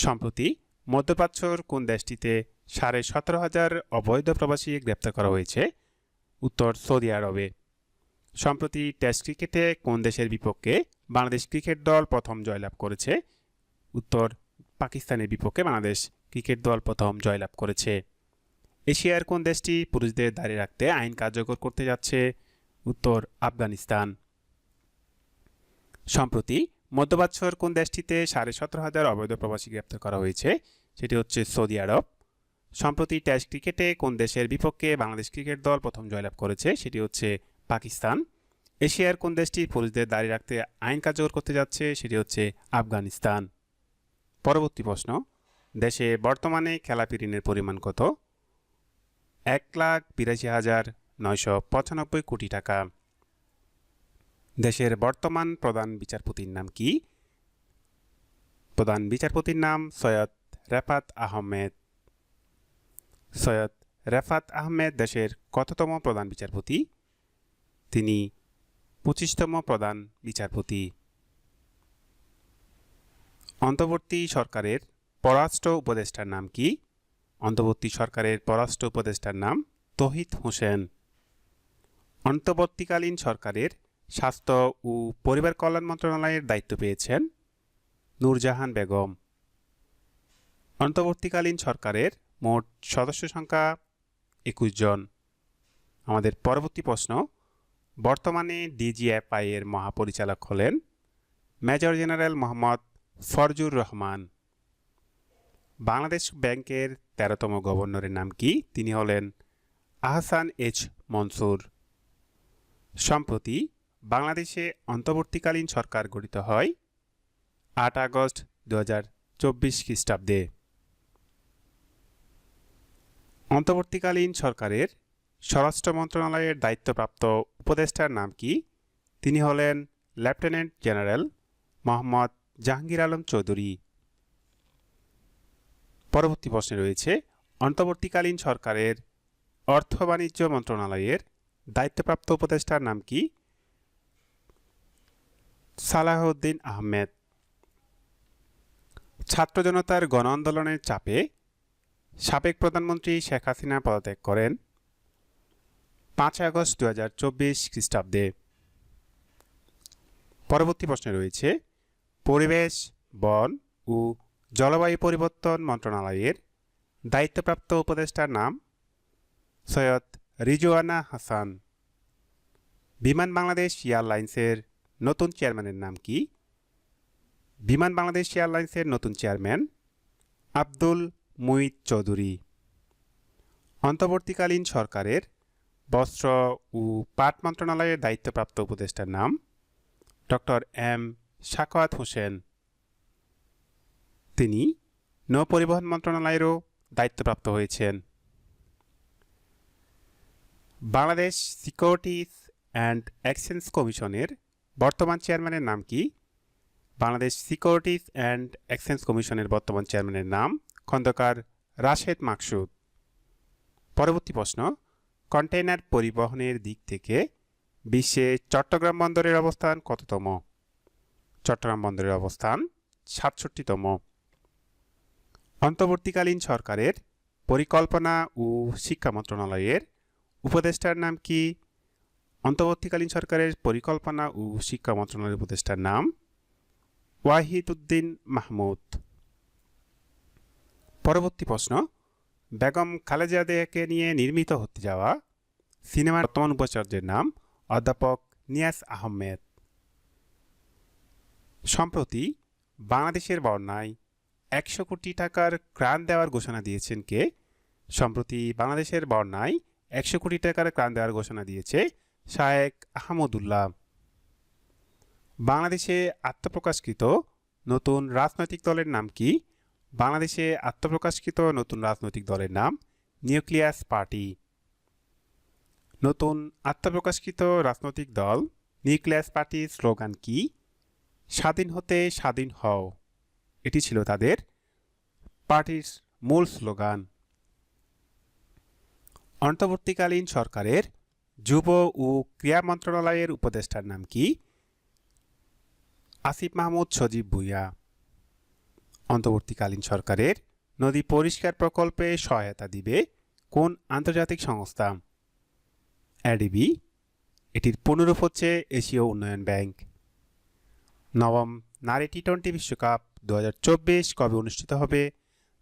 সম্প্রতি মধ্যপ্রাচ্যর কোন দেশটিতে 17,500 অবৈধ প্রবাসী গ্রেপ্তার করা হয়েছে? উত্তর সৌদি আরবে। সম্প্রতি টেস্ট ক্রিকেটে কোন দেশের বিপক্ষে বাংলাদেশ ক্রিকেট দল প্রথম জয়লাভ করেছে? উত্তর পাকিস্তানের বিপক্ষে বাংলাদেশ ক্রিকেট দল প্রথম জয়লাভ করেছে। এশিয়ার কোন দেশটি পুরুষদের দাঁড়িয়ে রাখতে আইন কার্যকর করতে যাচ্ছে? উত্তর আফগানিস্তান। সম্প্রতি মধ্যপ্রাচ্যর কোন দেশটিতে 17,500 অবৈধ প্রবাসী গ্রেপ্তার করা হয়েছে? সেটি হচ্ছে সৌদি আরব। সম্প্রতি টেস্ট ক্রিকেটে কোন দেশের বিপক্ষে বাংলাদেশ ক্রিকেট দল প্রথম জয়লাভ করেছে? সেটি হচ্ছে পাকিস্তান। এশিয়ার কোন দেশটি পুরুষদের দাঁড়িয়ে রাখতে আইন কার্যকর করতে যাচ্ছে? সেটি হচ্ছে আফগানিস্তান। পরবর্তী প্রশ্ন, দেশে বর্তমানে খেলাপি ঋণের পরিমাণ কত? 1,82,995 কোটি টাকা। দেশের বর্তমান প্রধান বিচারপতির নাম কি? প্রধান বিচারপতির নাম সৈয়দ রেফাত আহমেদ। সৈয়দ রেফাত আহমেদ দেশের কততম প্রধান বিচারপতি? তিনি 25তম প্রধান বিচারপতি। অন্তর্বর্তী সরকারের পররাষ্ট্র উপদেষ্টার নাম কি? অন্তর্বর্তী সরকারের পররাষ্ট্র উপদেষ্টার নাম তৌহিদ হোসেন। অন্তর্বর্তীকালীন সরকারের স্বাস্থ্য ও পরিবার কল্যাণ মন্ত্রণালয়ের দায়িত্ব পেয়েছেন নূরজাহান বেগম। অন্তর্বর্তীকালীন সরকারের মোট সদস্য সংখ্যা 21 জন। আমাদের পরবর্তী প্রশ্ন, বর্তমানে ডিজিএফআই এর মহাপরিচালক হলেন মেজর জেনারেল মোহাম্মদ ফরজুর রহমান। বাংলাদেশ ব্যাংকের 13তম গভর্নরের নাম কি? তিনি হলেন আহসান এইচ মনসুর। সম্প্রতি বাংলাদেশে অন্তর্বর্তীকালীন সরকার গঠিত হয় 8 আগস্ট 2024 খ্রিস্টাব্দে। অন্তর্বর্তীকালীন সরকারের স্বরাষ্ট্র মন্ত্রণালয়ের দায়িত্বপ্রাপ্ত উপদেষ্টার নাম কি? তিনি হলেন লেফটেন্যান্ট জেনারেল মোহাম্মদ জাহাঙ্গীর আলম চৌধুরী। পরবর্তী প্রশ্নে রয়েছে, অন্তর্বর্তীকালীন সরকারের অর্থ বাণিজ্য মন্ত্রণালয়ের দায়িত্বপ্রাপ্ত উপদেষ্টার নাম কি? সালাহউদ্দিন আহমেদ। ছাত্র জনতার গণ আন্দোলনের চাপে সাবেক প্রধানমন্ত্রী শেখ হাসিনা পদত্যাগ করেন 5 আগস্ট 2024 খ্রিস্টাব্দে। পরবর্তী প্রশ্নে রয়েছে, পরিবেশ, বন ও জলবায়ু পরিবর্তন মন্ত্রণালয়ের দায়িত্বপ্রাপ্ত উপদেষ্টার নাম সৈয়দ রিজওয়ানা হাসান। বিমান বাংলাদেশ এয়ারলাইন্সের নতুন চেয়ারম্যানের নাম কি? বিমান বাংলাদেশ এয়ারলাইন্সের নতুন চেয়ারম্যান আব্দুল মুইত চৌধুরী। অন্তর্বর্তীকালীন সরকারের বস্ত্র ও পাট মন্ত্রণালয়ের দায়িত্বপ্রাপ্ত উপদেষ্টার নাম ডক্টর এম সাখাওয়াত হোসেন। তিনি নৌপরিবহন মন্ত্রণালয়েরও দায়িত্বপ্রাপ্ত হয়েছেন। বাংলাদেশ সিকিউরিটিজ অ্যান্ড এক্সচেঞ্জ কমিশনের বর্তমান চেয়ারম্যানের নাম কি? বাংলাদেশ সিকিউরিটিজ অ্যান্ড এক্সচেঞ্জ কমিশনের বর্তমান চেয়ারম্যানের নাম খন্দকার রাশেদ মাকসুদ। পরবর্তী প্রশ্ন, কন্টেইনার পরিবহনের দিক থেকে বিশ্বে চট্টগ্রাম বন্দরের অবস্থান কততম? চট্টগ্রাম বন্দরের অবস্থান 67তম। অন্তর্বর্তীকালীন সরকারের পরিকল্পনা ও শিক্ষা মন্ত্রণালয়ের উপদেষ্টার নাম কি? অন্তর্বর্তীকালীন সরকারের পরিকল্পনা ও শিক্ষা মন্ত্রণালয়ের উপদেষ্টার নাম ওয়াহিদ উদ্দিন মাহমুদ। পরবর্তী প্রশ্ন, বেগম খালেদা জিয়াকে নিয়ে নির্মিত হতে যাওয়া সিনেমার বর্তমান উপাচার্যের নাম অধ্যাপক নিয়াজ আহমেদ। সম্প্রতি বাংলাদেশের বন্যায় 100 কোটি টাকার ত্রাণ দেওয়ার ঘোষণা দিয়েছেন কে? সম্প্রতি বাংলাদেশের বন্যায় 100 কোটি টাকার ত্রাণ দেওয়ার ঘোষণা দিয়েছে শায়েখ আহমদুল্লাহ। বাংলাদেশে আত্মপ্রকাশকৃত নতুন রাজনৈতিক দলের নাম কি? বাংলাদেশে আত্মপ্রকাশকৃত নতুন রাজনৈতিক দলের নাম নিউক্লিয়াস পার্টি। নতুন আত্মপ্রকাশকৃত রাজনৈতিক দল নিউক্লিয়াস পার্টির স্লোগান কি? স্বাধীন হতে স্বাধীন হও। এটি ছিল তাদের পার্টির মূল স্লোগান। অন্তর্বর্তীকালীন সরকারের যুব ও ক্রীড়া মন্ত্রণালয়ের উপদেষ্টার নাম কি? আসিফ মাহমুদ সজীব ভুঁইয়া। অন্তর্বর্তীকালীন সরকারের নদী পরিষ্কার প্রকল্পে সহায়তা দিবে কোন আন্তর্জাতিক সংস্থা? এডিবি। এটির পুনরূপ হচ্ছে এশীয় উন্নয়ন ব্যাংক। নবম নারী টি-20 বিশ্বকাপ 2024 কবে অনুষ্ঠিত হবে?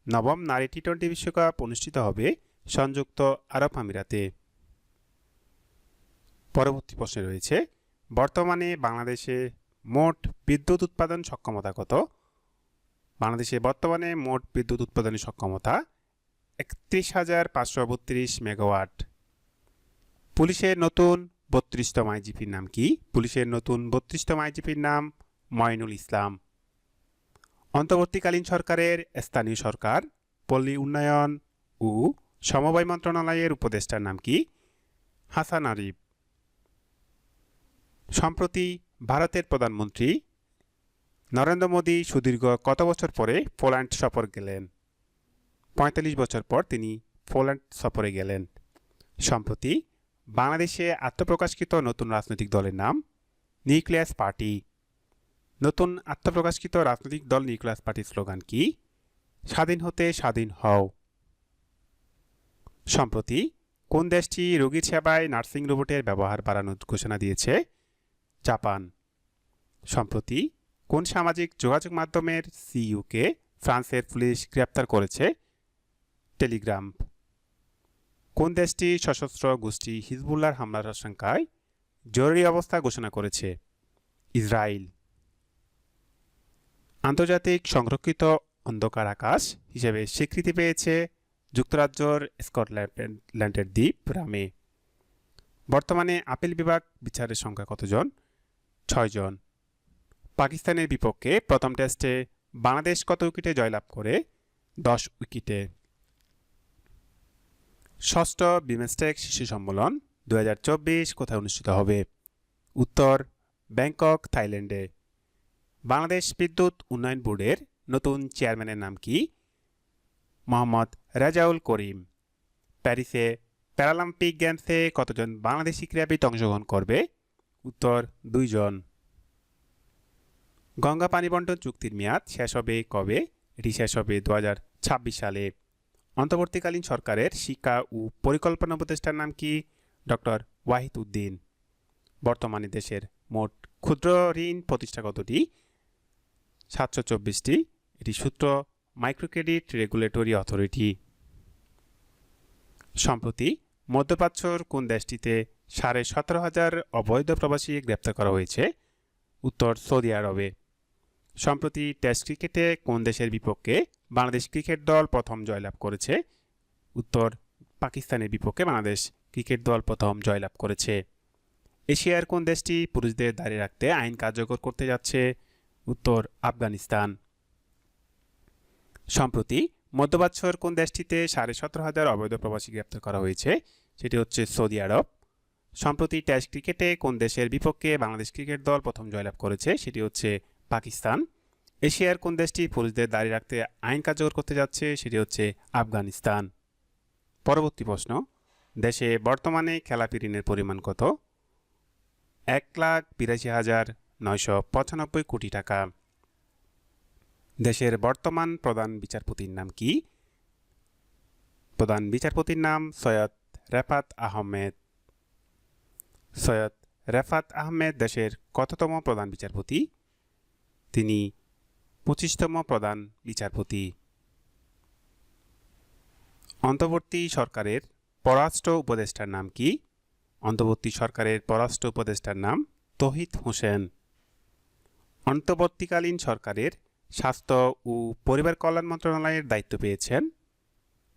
নবম নারী টি-20 বিশ্বকাপ অনুষ্ঠিত হবে সংযুক্ত আরব আমিরাতে। পরবর্তী প্রশ্নে রয়েছে, বর্তমানে বাংলাদেশে মোট বিদ্যুৎ উৎপাদন সক্ষমতা কত? বাংলাদেশে বর্তমানে মোট বিদ্যুৎ উৎপাদনের সক্ষমতা 31,532 মেগাওয়াট। পুলিশের নতুন 32তম আইজিপির নাম কি? পুলিশের নতুন 32তম আইজিপির নাম মঈনুল ইসলাম। অন্তর্বর্তীকালীন সরকারের স্থানীয় সরকার, পল্লী উন্নয়ন ও সমবায় মন্ত্রণালয়ের উপদেষ্টার নাম কি? হাসান আরিফ। সম্প্রতি ভারতের প্রধানমন্ত্রী নরেন্দ্র মোদী সুদীর্ঘ কত বছর পরে পোল্যান্ড সফর গেলেন? 45 বছর পর তিনি পোল্যান্ড সফরে গেলেন। সম্প্রতি বাংলাদেশে আত্মপ্রকাশকৃত নতুন রাজনৈতিক দলের নাম নিউক্লিয়াস পার্টি। নতুন আত্মপ্রকাশকৃত রাজনৈতিক দল নিউক্লিয়াস পার্টির স্লোগান কি? স্বাধীন হতে স্বাধীন হও। সম্প্রতি কোন দেশটি রোগীর সেবায় নার্সিং রোবটের ব্যবহার বাড়ানোর ঘোষণা দিয়েছে? জাপান। সম্প্রতি কোন সামাজিক যোগাযোগ মাধ্যমের সিইওকে ফ্রান্সের পুলিশ গ্রেপ্তার করেছে? টেলিগ্রাম। কোন দেশটি সশস্ত্র গোষ্ঠী হিজবুল্লাহর হামলার আশঙ্কায় জরুরি অবস্থা ঘোষণা করেছে? ইসরায়েল। আন্তর্জাতিক সংরক্ষিত অন্ধকার আকাশ হিসেবে স্বীকৃতি পেয়েছে যুক্তরাজ্যের স্কটল্যান্ডের দ্বীপ রামে। বর্তমানে আপিল বিভাগ বিচারের সংখ্যা কতজন? 6 জন। পাকিস্তানের বিপক্ষে প্রথম টেস্টে বাংলাদেশ কত উইকেটে জয়লাভ করে? 10 উইকেটে। ষষ্ঠ বিমস্টেক শীর্ষ সম্মেলন 2024 কোথায় অনুষ্ঠিত হবে? উত্তর ব্যাংকক, থাইল্যান্ডে। বাংলাদেশ বিদ্যুৎ উন্নয়ন বোর্ডের নতুন চেয়ারম্যানের নাম কি? মোহাম্মদ রেজাউল করিম। প্যারিসে প্যারালিম্পিক গেমসে কতজন বাংলাদেশি ক্রীড়াবিদ অংশগ্রহণ করবে? উত্তর 2 জন। গঙ্গা পানি বন্টন চুক্তির মেয়াদ শেষ হবে কবে? এটি শেষ হবে 2026 সালে। অন্তর্বর্তীকালীন সরকারের শিক্ষা ও পরিকল্পনা উপদেষ্টার নাম কি? ডক্টর ওয়াহিদ উদ্দিন। বর্তমানে দেশের মোট ক্ষুদ্র ঋণ প্রতিষ্ঠা কতটি? 724টি। এটি সূত্র মাইক্রোক্রেডিট রেগুলেটরি অথরিটি। সম্প্রতি মধ্যপ্রাচ্যর কোন দেশটিতে 17,500 অবৈধ প্রবাসী গ্রেপ্তার করা হয়েছে? উত্তর সৌদি আরবে। সম্প্রতি টেস্ট ক্রিকেটে কোন দেশের বিপক্ষে বাংলাদেশ ক্রিকেট দল প্রথম জয়লাভ করেছে? উত্তর পাকিস্তানের বিপক্ষে বাংলাদেশ ক্রিকেট দল প্রথম জয়লাভ করেছে। এশিয়ার কোন দেশটি পুরুষদের দাঁড়ি রাখতে আইন কার্যকর করতে যাচ্ছে? উত্তর আফগানিস্তান। সম্প্রতি মধ্যপ্রাচ্যের কোন দেশটিতে 17,500 অবৈধ প্রবাসী গ্রেপ্তার করা হয়েছে? সেটি হচ্ছে সৌদি আরব। সম্প্রতি টেস্ট ক্রিকেটে কোন দেশের বিপক্ষে বাংলাদেশ ক্রিকেট দল প্রথম জয়লাভ করেছে? সেটি হচ্ছে পাকিস্তান। এশিয়ার কোন দেশটি পুরুষদের দাঁড়ি রাখতে আইন কার্যকর করতে যাচ্ছে? সেটি হচ্ছে আফগানিস্তান। পরবর্তী প্রশ্ন, দেশে বর্তমানে খেলাপি ঋণের পরিমাণ কত? 1,82,995 কোটি টাকা। দেশের বর্তমান প্রধান বিচারপতির নাম কি? প্রধান বিচারপতির নাম সৈয়দ রেফাত আহমেদ। সৈয়দ রেফাত আহমেদ দেশের কততম প্রধান বিচারপতি? তিনি 25তম প্রধান বিচারপতি। অন্তর্বর্তী সরকারের পররাষ্ট্র উপদেষ্টার নাম কি? অন্তর্বর্তী সরকারের পররাষ্ট্র উপদেষ্টার নাম তৌহিদ হোসেন। অন্তর্বর্তীকালীন সরকারের স্বাস্থ্য ও পরিবার কল্যাণ মন্ত্রণালয়ের দায়িত্ব পেয়েছেন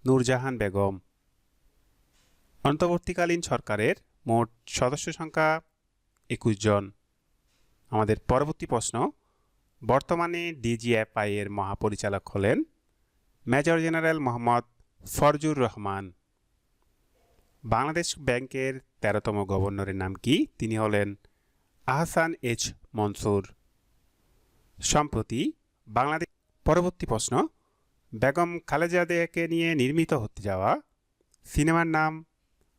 নূরজাহান বেগম। অন্তর্বর্তীকালীন সরকারের মোট সদস্য সংখ্যা 21 জন। আমাদের পরবর্তী প্রশ্ন, বর্তমানে ডিজিএফআই এর মহাপরিচালক হলেন মেজর জেনারেল মোহাম্মদ ফরজুর রহমান। বাংলাদেশ ব্যাংকের 13তম গভর্নরের নাম কি? তিনি হলেন আহসান এইচ মনসুর। সম্প্রতি বাংলাদেশ। পরবর্তী প্রশ্ন, বেগম খালেদা জিয়াকে নিয়ে নির্মিত হতে যাওয়া সিনেমার নাম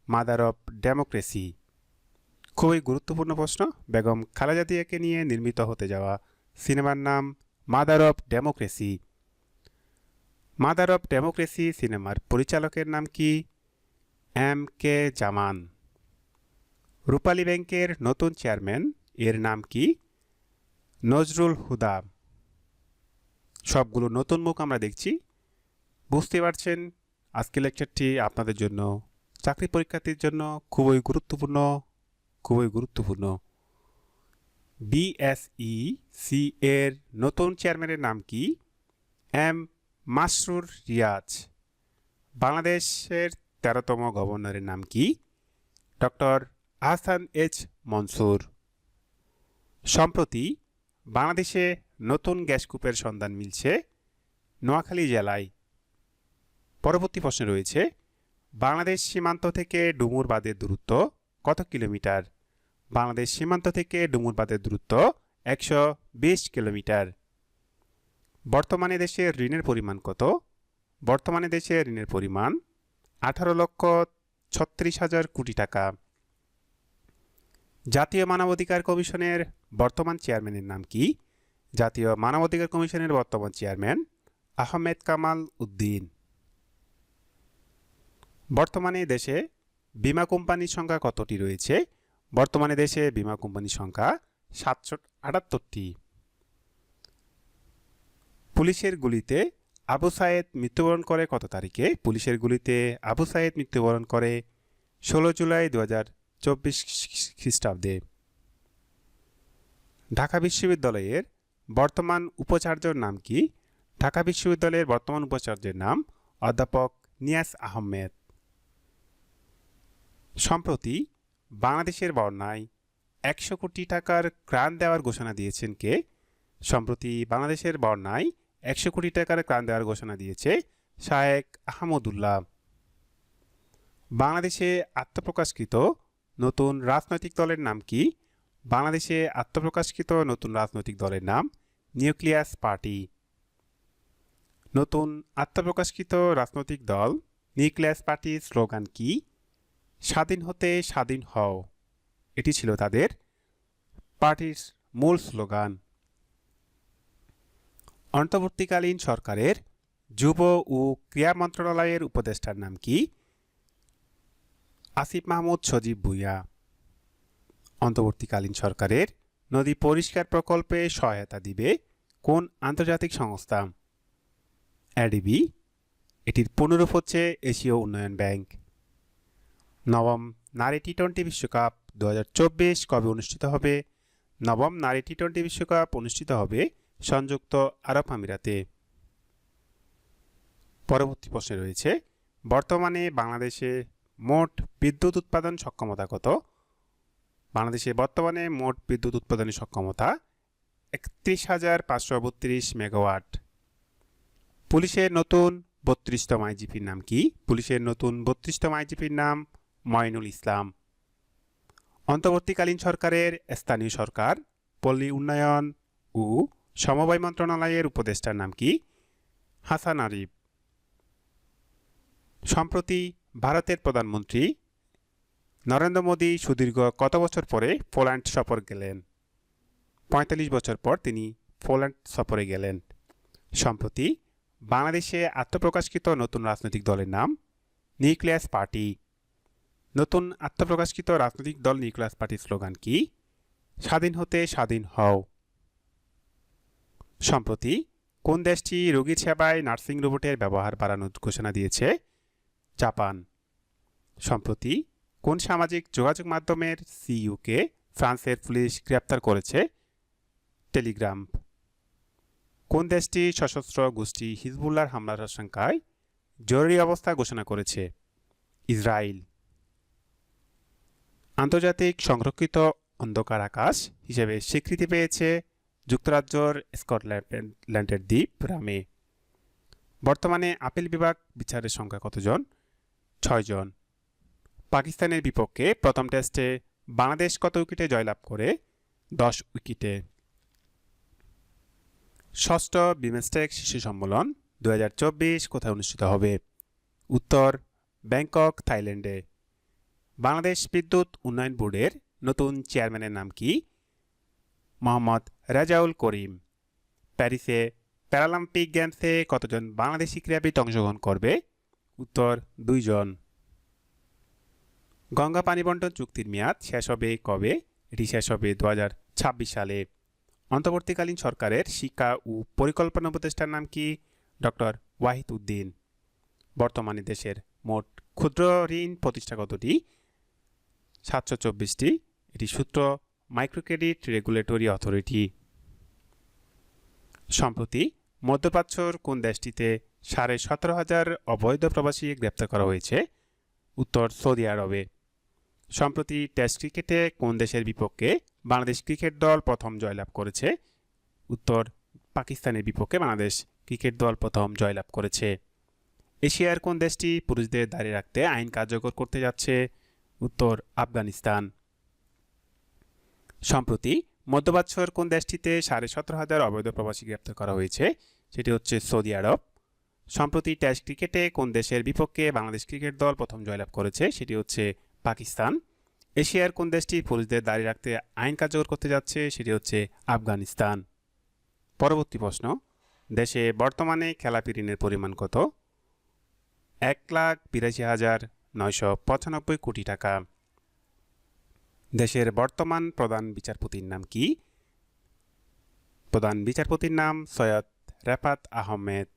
মাদার অফ ডেমোক্রেসি। খুবই গুরুত্বপূর্ণ প্রশ্ন। বেগম খালেদা জিয়াকে নিয়ে নির্মিত হতে যাওয়া সিনেমার নাম mother of democracy. Mother of democracy সিনেমার পরিচালকের নাম কি? এম কে জামান। রূপালী ব্যাংকের নতুন চেয়ারম্যান এর নাম কি? নজরুল হুদা। সবগুলো নতুন মুখ আমরা দেখছি। বুঝতে পারছেন আজকের লেকচারটি আপনাদের জন্য, চাকরি পরীক্ষার্থীর জন্য খুবই গুরুত্বপূর্ণ। বিএসইসি এর নতুন চেয়ারম্যানের নাম কি? এম মাসরুর রিয়াজ। বাংলাদেশের 13তম গভর্নরের নাম কি? Doctor Ahsan H Mansur. সম্প্রতি বাংলাদেশে নতুন গ্যাসকূপের সন্ধান মিলছে নোয়াখালী জেলায়। পরবর্তী প্রশ্নে রয়েছে, বাংলাদেশ সীমান্ত থেকে ডুমুর বাঁধের দূরত্ব কত কিলোমিটার? বাংলাদেশ সীমান্ত থেকে ডুমুর বাঁধের দূরত্ব 120 কিলোমিটার। বর্তমানে দেশের ঋণের পরিমাণ কত? বর্তমানে দেশের ঋণের পরিমাণ 18,36,000 কোটি টাকা। জাতীয় মানবাধিকার কমিশনের বর্তমান চেয়ারম্যানের নাম কি? জাতীয় মানবাধিকার কমিশনের বর্তমান চেয়ারম্যান আহমেদ কামাল উদ্দিন। বর্তমানে দেশে বীমা কোম্পানির সংখ্যা কতটি রয়েছে? বর্তমানে দেশে বীমা কোম্পানির সংখ্যা 778টি। পুলিশের গুলিতে আবু সায়েদ মৃত্যুবরণ করে কত তারিখে? পুলিশের গুলিতে আবু সায়েদ মৃত্যুবরণ করে 16 জুলাই 2024 খ্রিস্টাব্দে। ঢাকা বিশ্ববিদ্যালয়ের বর্তমান উপাচার্যের নাম কি? ঢাকা বিশ্ববিদ্যালয়ের বর্তমান উপাচার্যের নাম অধ্যাপক নিয়াজ আহমেদ। সম্প্রতি বাংলাদেশের বন্যায় 100 কোটি টাকার ত্রাণ দেওয়ার ঘোষণা দিয়েছেন কে? সম্প্রতি বাংলাদেশের বন্যায় 100 কোটি টাকার ত্রাণ দেওয়ার ঘোষণা দিয়েছে শায়েখ আহমদুল্লাহ। বাংলাদেশে আত্মপ্রকাশকৃত নতুন রাজনৈতিক দলের নাম কি? বাংলাদেশে আত্মপ্রকাশকৃত নতুন রাজনৈতিক দলের নাম নিউক্লিয়াস পার্টি। নতুন আত্মপ্রকাশকৃত রাজনৈতিক দল নিউক্লিয়াস পার্টির স্লোগান কি? স্বাধীন হতে স্বাধীন হও। এটি ছিল তাদের পার্টির মূল স্লোগান। অন্তর্বর্তীকালীন সরকারের যুব ও ক্রীড়া মন্ত্রণালয়ের উপদেষ্টার নাম কি? আসিফ মাহমুদ সজীব ভুঁইয়া। অন্তর্বর্তীকালীন সরকারের নদী পরিষ্কার প্রকল্পে সহায়তা দিবে কোন আন্তর্জাতিক সংস্থা? এডিবি। এটির পুনরূপ হচ্ছে এশীয় উন্নয়ন ব্যাংক। নবম নারী টি-20 বিশ্বকাপ 2024 কবে অনুষ্ঠিত হবে? নবম নারী টি-20 বিশ্বকাপ অনুষ্ঠিত হবে সংযুক্ত আরব আমিরাতে। পরবর্তী প্রশ্নে রয়েছে, বর্তমানে বাংলাদেশে মোট বিদ্যুৎ উৎপাদন সক্ষমতা কত? বাংলাদেশে বর্তমানে মোট বিদ্যুৎ উৎপাদনের সক্ষমতা 31,532 মেগাওয়াট। পুলিশের নতুন 32তম আইজিপির নাম কি? পুলিশের নতুন 32তম আইজিপির নাম মঈনুল ইসলাম। অন্তর্বর্তীকালীন সরকারের স্থানীয় সরকার, পল্লী উন্নয়ন ও সমবায় মন্ত্রণালয়ের উপদেষ্টার নাম কি? হাসান আরিফ। সম্প্রতি ভারতের প্রধানমন্ত্রী নরেন্দ্র মোদী সুদীর্ঘ কত বছর পরে পোল্যান্ড সফর গেলেন? 45 বছর পর তিনি পোল্যান্ড সফরে গেলেন। সম্প্রতি বাংলাদেশে আত্মপ্রকাশকৃত নতুন রাজনৈতিক দলের নাম নিউক্লিয়াস পার্টি। নতুন আত্মপ্রকাশকৃত রাজনৈতিক দল নিউক্লিয়াস পার্টির স্লোগান কি? স্বাধীন হতে স্বাধীন হও। সম্প্রতি কোন দেশটি রোগী সেবায় নার্সিং রোবটের ব্যবহার বাড়ানোর ঘোষণা দিয়েছে? জাপান। সম্প্রতি কোন সামাজিক যোগাযোগ মাধ্যমের সিইওকে ফ্রান্সের পুলিশ গ্রেপ্তার করেছে? টেলিগ্রাম। কোন দেশটি সশস্ত্র গোষ্ঠী হিজবুল্লাহর হামলার আশঙ্কায় জরুরি অবস্থা ঘোষণা করেছে? ইসরায়েল। আন্তর্জাতিক সংরক্ষিত অন্ধকার আকাশ হিসেবে স্বীকৃতি পেয়েছে যুক্তরাজ্যের স্কটল্যান্ডের দ্বীপ রামে। বর্তমানে আপিল বিভাগ বিচারের সংখ্যা কতজন? 6 জন। পাকিস্তানের বিপক্ষে প্রথম টেস্টে বাংলাদেশ কত উইকেটে জয়লাভ করে? 10 উইকেটে। ষষ্ঠ বিমস্টেক শীর্ষ সম্মেলন 2024 কোথায় অনুষ্ঠিত হবে? উত্তর ব্যাংকক, থাইল্যান্ডে। বাংলাদেশ বিদ্যুৎ উন্নয়ন বোর্ডের নতুন চেয়ারম্যানের নাম কি? মোহাম্মদ রেজাউল করিম। প্যারিসে প্যারালিম্পিক গেমসে কতজন বাংলাদেশি ক্রীড়াবিদ অংশগ্রহণ করবে? উত্তর 2 জন। গঙ্গা পানি বণ্টন চুক্তির মেয়াদ শেষ হবে কবে? এটি শেষ হবে 2026 সালে। অন্তর্বর্তীকালীন সরকারের শিক্ষা ও পরিকল্পনা উপদেষ্টার নাম কি? ডক্টর ওয়াহিদ উদ্দিন। বর্তমানে দেশের মোট ক্ষুদ্র ঋণ প্রতিষ্ঠা কতটি? 724টি। এটি সূত্র মাইক্রো ক্রেডিট রেগুলেটরি অথরিটি। সম্প্রতি মধ্যপ্রাচ্যর কোন দেশটিতে 17,500 অবৈধ প্রবাসী গ্রেপ্তার করা হয়েছে? উত্তর সৌদি আরবে। সম্প্রতি টেস্ট ক্রিকেটে কোন দেশের বিপক্ষে বাংলাদেশ ক্রিকেট দল প্রথম জয়লাভ করেছে? উত্তর পাকিস্তানের বিপক্ষে বাংলাদেশ ক্রিকেট দল প্রথম জয়লাভ করেছে। এশিয়ার কোন দেশটি পুরুষদের দাঁড়ি রাখতে আইন কার্যকর করতে যাচ্ছে? উত্তর আফগানিস্তান। সম্প্রতি মধ্যপ্রাচ্যের কোন দেশটিতে 17,500 অবৈধ প্রবাসী গ্রেপ্তার করা হয়েছে? সেটি হচ্ছে সৌদি আরব। সম্প্রতি টেস্ট ক্রিকেটে কোন দেশের বিপক্ষে বাংলাদেশ ক্রিকেট দল প্রথম জয়লাভ করেছে? সেটি হচ্ছে পাকিস্তান। এশিয়ার কোন দেশটি পুরুষদের দাঁড়ি রাখতে আইন কার্যকর করতে যাচ্ছে? সেটি হচ্ছে আফগানিস্তান। পরবর্তী প্রশ্ন, দেশে বর্তমানে খেলাপি ঋণের পরিমাণ কত? 1,82,995 কোটি টাকা। দেশের বর্তমান প্রধান বিচারপতির নাম কি? প্রধান বিচারপতির নাম সৈয়দ রেফাত আহমেদ।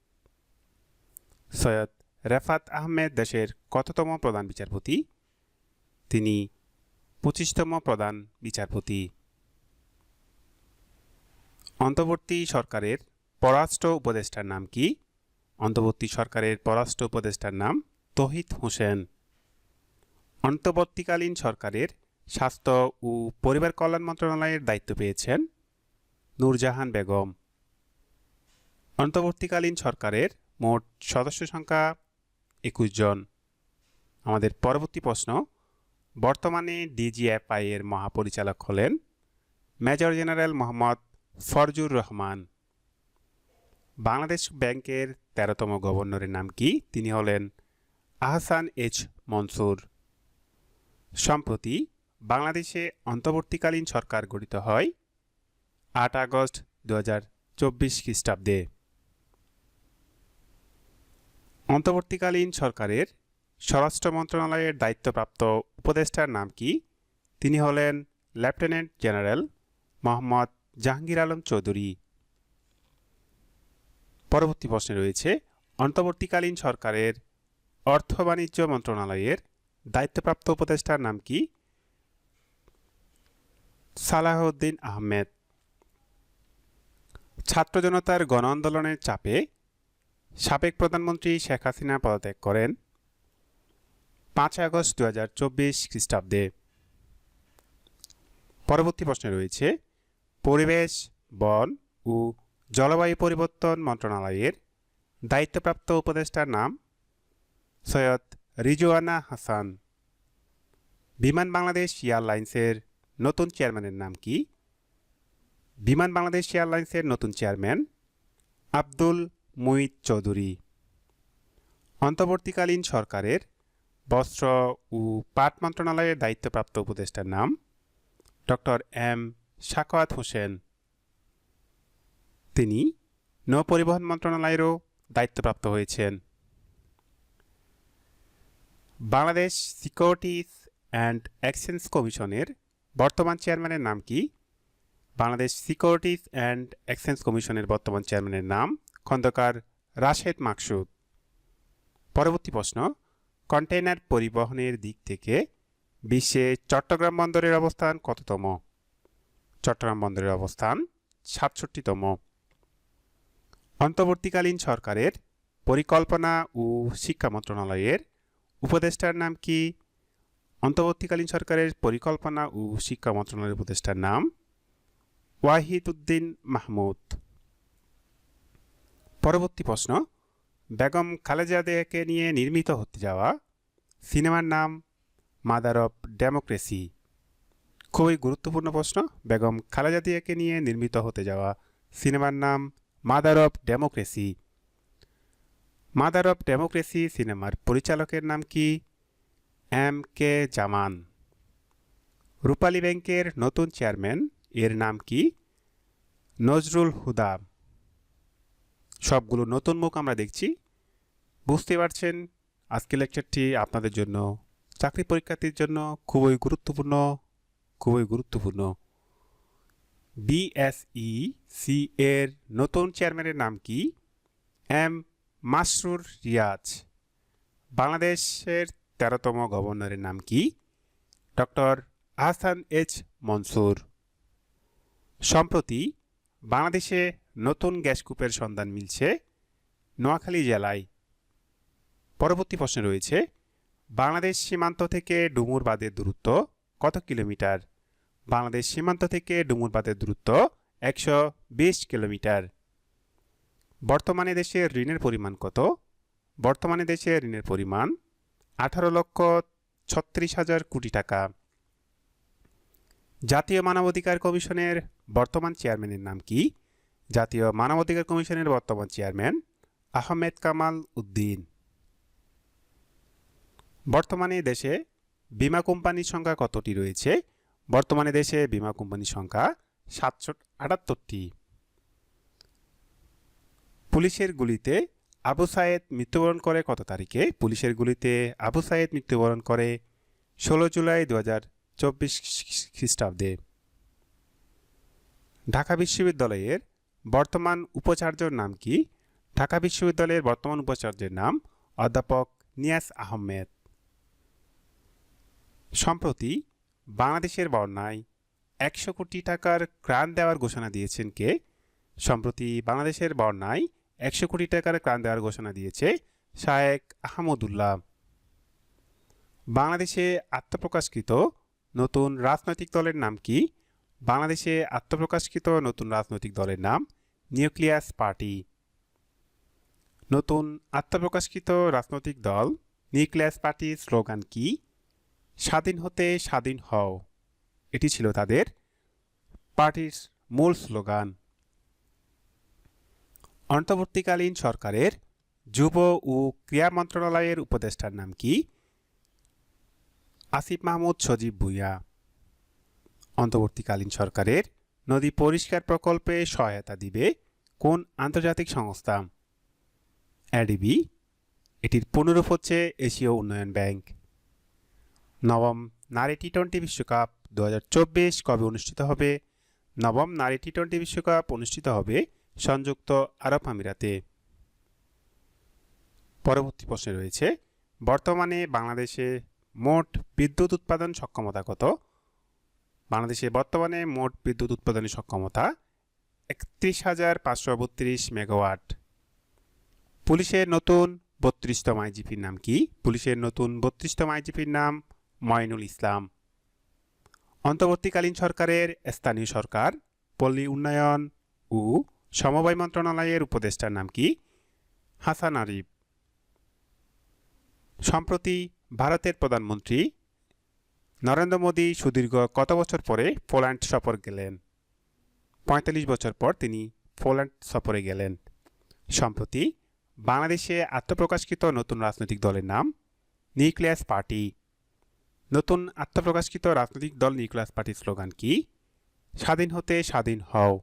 সৈয়দ রেফাত আহমেদ দেশের কততম প্রধান বিচারপতি? তিনি 25তম প্রধান বিচারপতি। অন্তর্বর্তী সরকারের পররাষ্ট্র উপদেষ্টার নাম কি? অন্তর্বর্তী সরকারের পররাষ্ট্র উপদেষ্টার নাম তৌহিদ হোসেন। অন্তর্বর্তীকালীন সরকারের স্বাস্থ্য ও পরিবার কল্যাণ মন্ত্রণালয়ের দায়িত্ব পেয়েছেন নূরজাহান বেগম। অন্তর্বর্তীকালীন সরকারের মোট সদস্য সংখ্যা 21 জন। আমাদের পরবর্তী প্রশ্ন, বর্তমানে ডিজিএফআই এর মহাপরিচালক হলেন মেজর জেনারেল মোহাম্মদ ফরজুর রহমান। বাংলাদেশ ব্যাংকের 13তম গভর্নরের নাম কি? তিনি হলেন আহসান এইচ মনসুর। সম্প্রতি বাংলাদেশে অন্তর্বর্তীকালীন সরকার গঠিত হয় 8 আগস্ট 2024 খ্রিস্টাব্দে। অন্তর্বর্তীকালীন সরকারের স্বরাষ্ট্র মন্ত্রণালয়ের দায়িত্বপ্রাপ্ত উপদেষ্টার নাম কি? তিনি হলেন লেফটেন্যান্ট জেনারেল মোহাম্মদ জাহাঙ্গীর আলম চৌধুরী। পরবর্তী প্রশ্নে রয়েছে, অন্তর্বর্তীকালীন সরকারের অর্থ বাণিজ্য মন্ত্রণালয়ের দায়িত্বপ্রাপ্ত উপদেষ্টার নাম কি? সালাহউদ্দিন আহমেদ। ছাত্র জনতার গণ আন্দোলনের চাপে সাবেক প্রধানমন্ত্রী শেখ হাসিনা পদত্যাগ করেন 5 আগস্ট 2024 খ্রিস্টাব্দে। পরবর্তী প্রশ্নে রয়েছে, পরিবেশ, বন ও জলবায়ু পরিবর্তন মন্ত্রণালয়ের দায়িত্বপ্রাপ্ত উপদেষ্টার নাম সৈয়দ রিজওয়ানা হাসান। বিমান বাংলাদেশ এয়ারলাইন্সের নতুন চেয়ারম্যানের নাম কি? বিমান বাংলাদেশ এয়ারলাইন্সের নতুন চেয়ারম্যান আব্দুল মুইদ চৌধুরী। অন্তর্বর্তীকালীন সরকারের বস্ত্র ও পাট মন্ত্রণালয়ের দায়িত্বপ্রাপ্ত উপদেষ্টার নাম ডক্টর এম সাখাওয়াত হোসেন। তিনি নৌপরিবহন মন্ত্রণালয়েরও দায়িত্বপ্রাপ্ত হয়েছেন। বাংলাদেশ সিকিউরিটিজ অ্যান্ড এক্সচেঞ্জ কমিশনের বর্তমান চেয়ারম্যানের নাম কি? বাংলাদেশ সিকিউরিটিজ অ্যান্ড এক্সচেঞ্জ কমিশনের বর্তমান চেয়ারম্যানের নাম খন্দকার রাশেদ মাকসুদ। পরবর্তী প্রশ্ন, কন্টেইনার পরিবহনের দিক থেকে বিশ্বে চট্টগ্রাম বন্দরের অবস্থান কততম? চট্টগ্রাম বন্দরের অবস্থান 67তম। অন্তর্বর্তীকালীন সরকারের পরিকল্পনা ও শিক্ষা মন্ত্রণালয়ের উপদেষ্টার নাম কি? অন্তর্বর্তীকালীন সরকারের পরিকল্পনা ও শিক্ষা মন্ত্রণালয়ের উপদেষ্টার নাম ওয়াহিদ উদ্দিন মাহমুদ। পরবর্তী প্রশ্ন, বেগম খালেদা জিয়াকে নিয়ে নির্মিত হতে যাওয়া সিনেমার নাম মাদার অফ ডেমোক্রেসি। খুবই গুরুত্বপূর্ণ প্রশ্ন। বেগম খালেদা জিয়াকে নিয়ে নির্মিত হতে যাওয়া সিনেমার নাম mother of democracy. Mother of democracy সিনেমার পরিচালকের নাম কি? এম কে জামান। রূপালী ব্যাংকের নতুন চেয়ারম্যান এর নাম কি? নজরুল হুদা। সবগুলো নতুন মুখ আমরা দেখছি। বুঝতে পারছেন আজকের লেকচারটি আপনাদের জন্য, চাকরি পরীক্ষার্থীর জন্য খুবই গুরুত্বপূর্ণ। বিএসইসি এর নতুন চেয়ারম্যানের নাম কি? এম মাসরুর রিয়াজ। বাংলাদেশের 13তম গভর্নরের নাম কি? Doctor Ahsan H Mansur. সম্প্রতি বাংলাদেশে নতুন গ্যাসকূপের সন্ধান মিলছে নোয়াখালী জেলায়। পরবর্তী প্রশ্ন রয়েছে, বাংলাদেশ সীমান্ত থেকে ডুমুর বাঁধের দূরত্ব কত কিলোমিটার? বাংলাদেশ সীমান্ত থেকে ডুমুর বাঁধের দূরত্ব 120 কিলোমিটার। বর্তমানে দেশের ঋণের পরিমাণ কত? বর্তমানে দেশের ঋণের পরিমাণ 18,36,000 কোটি টাকা। জাতীয় মানবাধিকার কমিশনের বর্তমান চেয়ারম্যানের নাম কি? জাতীয় মানবাধিকার কমিশনের বর্তমান চেয়ারম্যান আহমেদ কামাল উদ্দিন। বর্তমানে দেশে বীমা কোম্পানির সংখ্যা কতটি রয়েছে? বর্তমানে দেশে বীমা কোম্পানির সংখ্যা 778টি। পুলিশের গুলিতে আবু সায়েদ মৃত্যুবরণ করে কত তারিখে? পুলিশের গুলিতে আবু সায়েদ মৃত্যুবরণ করে 16 জুলাই 2024 খ্রিস্টাব্দে। ঢাকা বিশ্ববিদ্যালয়ের বর্তমান উপাচার্যর নাম কি? ঢাকা বিশ্ববিদ্যালয়ের বর্তমান উপাচার্যের নাম অধ্যাপক নিয়াজ আহমেদ। সম্প্রতি বাংলাদেশের বন্যায় 100 কোটি টাকার ত্রাণ দেওয়ার ঘোষণা দিয়েছেন কে? সম্প্রতি বাংলাদেশের বন্যায় 100 কোটি টাকার ত্রাণ দেওয়ার ঘোষণা দিয়েছে শায়েখ আহমদুল্লাহ। বাংলাদেশে আত্মপ্রকাশকৃত নতুন রাজনৈতিক দলের নাম কি? বাংলাদেশে আত্মপ্রকাশকৃত নতুন রাজনৈতিক দলের নাম নিউক্লিয়াস পার্টি। নতুন আত্মপ্রকাশকৃত রাজনৈতিক দল নিউক্লিয়াস পার্টির স্লোগান কি? স্বাধীন হতে স্বাধীন হও। এটি ছিল তাদের পার্টির মূল স্লোগান। অন্তর্বর্তীকালীন সরকারের যুব ও ক্রীড়া মন্ত্রণালয়ের উপদেষ্টার নাম কি? আসিফ মাহমুদ সজীব ভুঁইয়া। অন্তর্বর্তীকালীন সরকারের নদী পরিষ্কার প্রকল্পে সহায়তা দিবে কোন আন্তর্জাতিক সংস্থা? এডিবি। এটির পুনরূপ হচ্ছে এশীয় উন্নয়ন ব্যাংক। নবম নারী টি-20 বিশ্বকাপ 2024 কবে অনুষ্ঠিত হবে? নবম নারী টি-20 বিশ্বকাপ অনুষ্ঠিত হবে সংযুক্ত আরব আমিরাতে। পরবর্তী প্রশ্নে রয়েছে, বর্তমানে বাংলাদেশে মোট বিদ্যুৎ উৎপাদন সক্ষমতা কত? বাংলাদেশে বর্তমানে মোট বিদ্যুৎ উৎপাদনের সক্ষমতা 31,532 মেগাওয়াট। পুলিশের নতুন 32তম আইজিপির নাম কি? পুলিশের নতুন 32তম আইজিপির নাম মঈনুল ইসলাম। অন্তর্বর্তীকালীন সরকারের স্থানীয় সরকার, পল্লী উন্নয়ন ও সমবায় মন্ত্রণালয়ের উপদেষ্টার নাম কি? হাসান আরিফ। সম্প্রতি ভারতের প্রধানমন্ত্রী নরেন্দ্র মোদী সুদীর্ঘ কত বছর পরে পোল্যান্ড সফর গেলেন? 45 বছর পর তিনি পোল্যান্ড সফরে গেলেন। সম্প্রতি বাংলাদেশে আত্মপ্রকাশকৃত নতুন রাজনৈতিক দলের নাম নিউক্লিয়াস পার্টি। নতুন আত্মপ্রকাশকৃত রাজনৈতিক দল নিউক্লিয়াস পার্টির স্লোগান কি? স্বাধীন হতে স্বাধীন হও।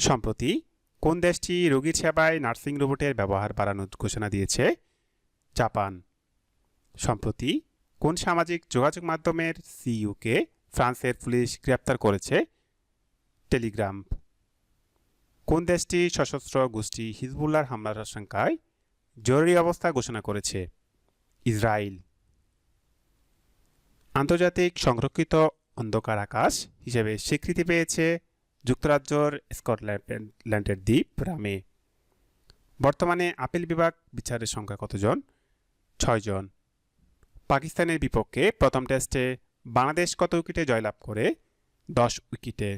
সম্প্রতি কোন দেশটি রোগীর সেবায় নার্সিং রোবটের ব্যবহার বাড়ানোর ঘোষণা দিয়েছে? জাপান। সম্প্রতি কোন সামাজিক যোগাযোগ মাধ্যমের সিইওকে ফ্রান্সের পুলিশ গ্রেপ্তার করেছে? টেলিগ্রাম। কোন দেশটি সশস্ত্র গোষ্ঠী হিজবুল্লাহর হামলার আশঙ্কায় জরুরি অবস্থা ঘোষণা করেছে? ইসরায়েল। আন্তর্জাতিক সংরক্ষিত অন্ধকার আকাশ হিসেবে স্বীকৃতি পেয়েছে যুক্তরাজ্যের স্কটল্যান্ডের দ্বীপ রামে। বর্তমানে আপিল বিভাগ বিচারের সংখ্যা কতজন? 6 জন। পাকিস্তানের বিপক্ষে প্রথম টেস্টে বাংলাদেশ কত উইকেটে জয়লাভ করে? 10 উইকেটে।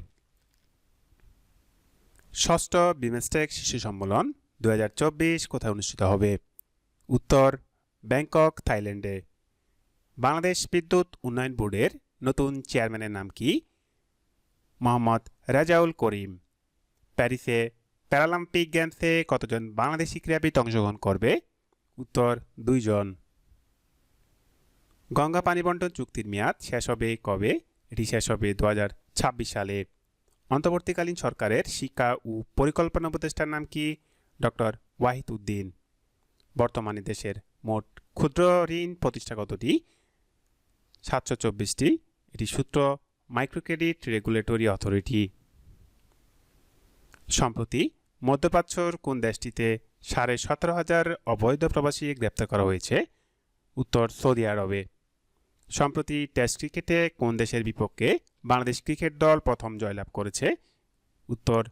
ষষ্ঠ বিমস্টেক শীর্ষ সম্মেলন 2024 কোথায় অনুষ্ঠিত হবে? উত্তর ব্যাংকক, থাইল্যান্ডে। বাংলাদেশ বিদ্যুৎ উন্নয়ন বোর্ডের নতুন চেয়ারম্যানের নাম কি? মোহাম্মদ রেজাউল করিম। প্যারিসে প্যারালিম্পিক গেমসে কতজন বাংলাদেশি ক্রীড়াবিদ অংশগ্রহণ করবে? উত্তর 2 জন। গঙ্গা পানি বন্টন চুক্তির মেয়াদ শেষ হবে কবে? এটি শেষ হবে 2026 সালে। অন্তর্বর্তীকালীন সরকারের শিক্ষা ও পরিকল্পনা উপদেষ্টার নাম কি? ডক্টর ওয়াহিদ উদ্দিন। বর্তমানে দেশের মোট ক্ষুদ্র ঋণ প্রতিষ্ঠা কতটি? 724টি। এটি সূত্র মাইক্রোক্রেডিট রেগুলেটরি অথরিটি। সম্প্রতি মধ্যপ্রাচ্যর কোন দেশটিতে 17,500 অবৈধ প্রবাসী গ্রেপ্তার করা হয়েছে? উত্তর সৌদি আরবে। সম্প্রতি টেস্ট ক্রিকেটে কোন দেশের বিপক্ষে বাংলাদেশ ক্রিকেট দল প্রথম জয়লাভ করেছে? উত্তর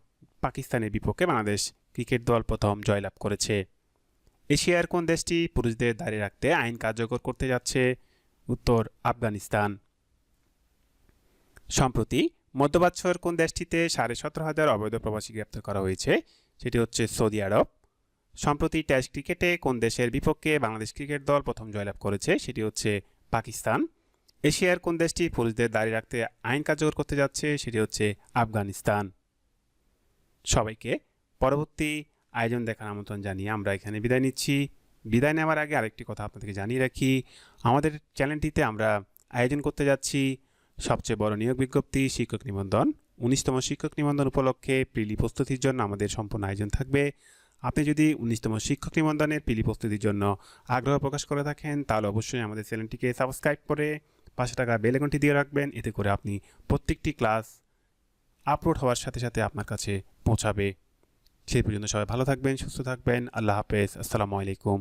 পাকিস্তানের বিপক্ষে বাংলাদেশ ক্রিকেট দল প্রথম জয়লাভ করেছে। এশিয়ার কোন দেশটি পুরুষদের দাঁড়িয়ে রাখতে আইন কার্যকর করতে যাচ্ছে? উত্তর আফগানিস্তান। সম্প্রতি মধ্যপ্রাচ্যের কোন দেশটিতে 17,500 অবৈধ প্রবাসী গ্রেপ্তার করা হয়েছে? সেটি হচ্ছে সৌদি আরব। সম্প্রতি টেস্ট ক্রিকেটে কোন দেশের বিপক্ষে বাংলাদেশ ক্রিকেট দল প্রথম জয়লাভ করেছে? সেটি হচ্ছে পাকিস্তান। এশিয়ার কোন দেশটি পুরুষদের দাঁড়িয়ে রাখতে আইন কার্যকর করতে যাচ্ছে? সেটি হচ্ছে আফগানিস্তান। সবাইকে পরবর্তী আয়োজন দেখার আমন্ত্রণ জানিয়ে আমরা এখানে বিদায় নিচ্ছি। বিদায় নেওয়ার আগে আরেকটি কথা আপনাদেরকে জানিয়ে রাখি, আমাদের চ্যানেলটিতে আমরা আয়োজন করতে যাচ্ছি সবচেয়ে বড় নিয়োগ বিজ্ঞপ্তি শিক্ষক নিবন্ধন। 19তম শিক্ষক নিবন্ধন উপলক্ষে প্রিলি প্রস্তুতির জন্য আমাদের সম্পূর্ণ আয়োজন থাকবে। আপনি যদি 19তম শিক্ষক নিবন্ধনের প্রিলি প্রস্তুতির জন্য আগ্রহ প্রকাশ করে থাকেন তাহলে অবশ্যই আমাদের চ্যানেলটিকে সাবস্ক্রাইব করে পাশে থাকা বেল আইকনটি দিয়ে রাখবেন। এতে করে আপনি প্রত্যেকটি ক্লাস আপলোড হওয়ার সাথে সাথে আপনার কাছে পৌঁছাবে। সেই পর্যন্ত সবাই ভালো থাকবেন, সুস্থ থাকবেন। আল্লাহ হাফেজ। আসসালামু আলাইকুম।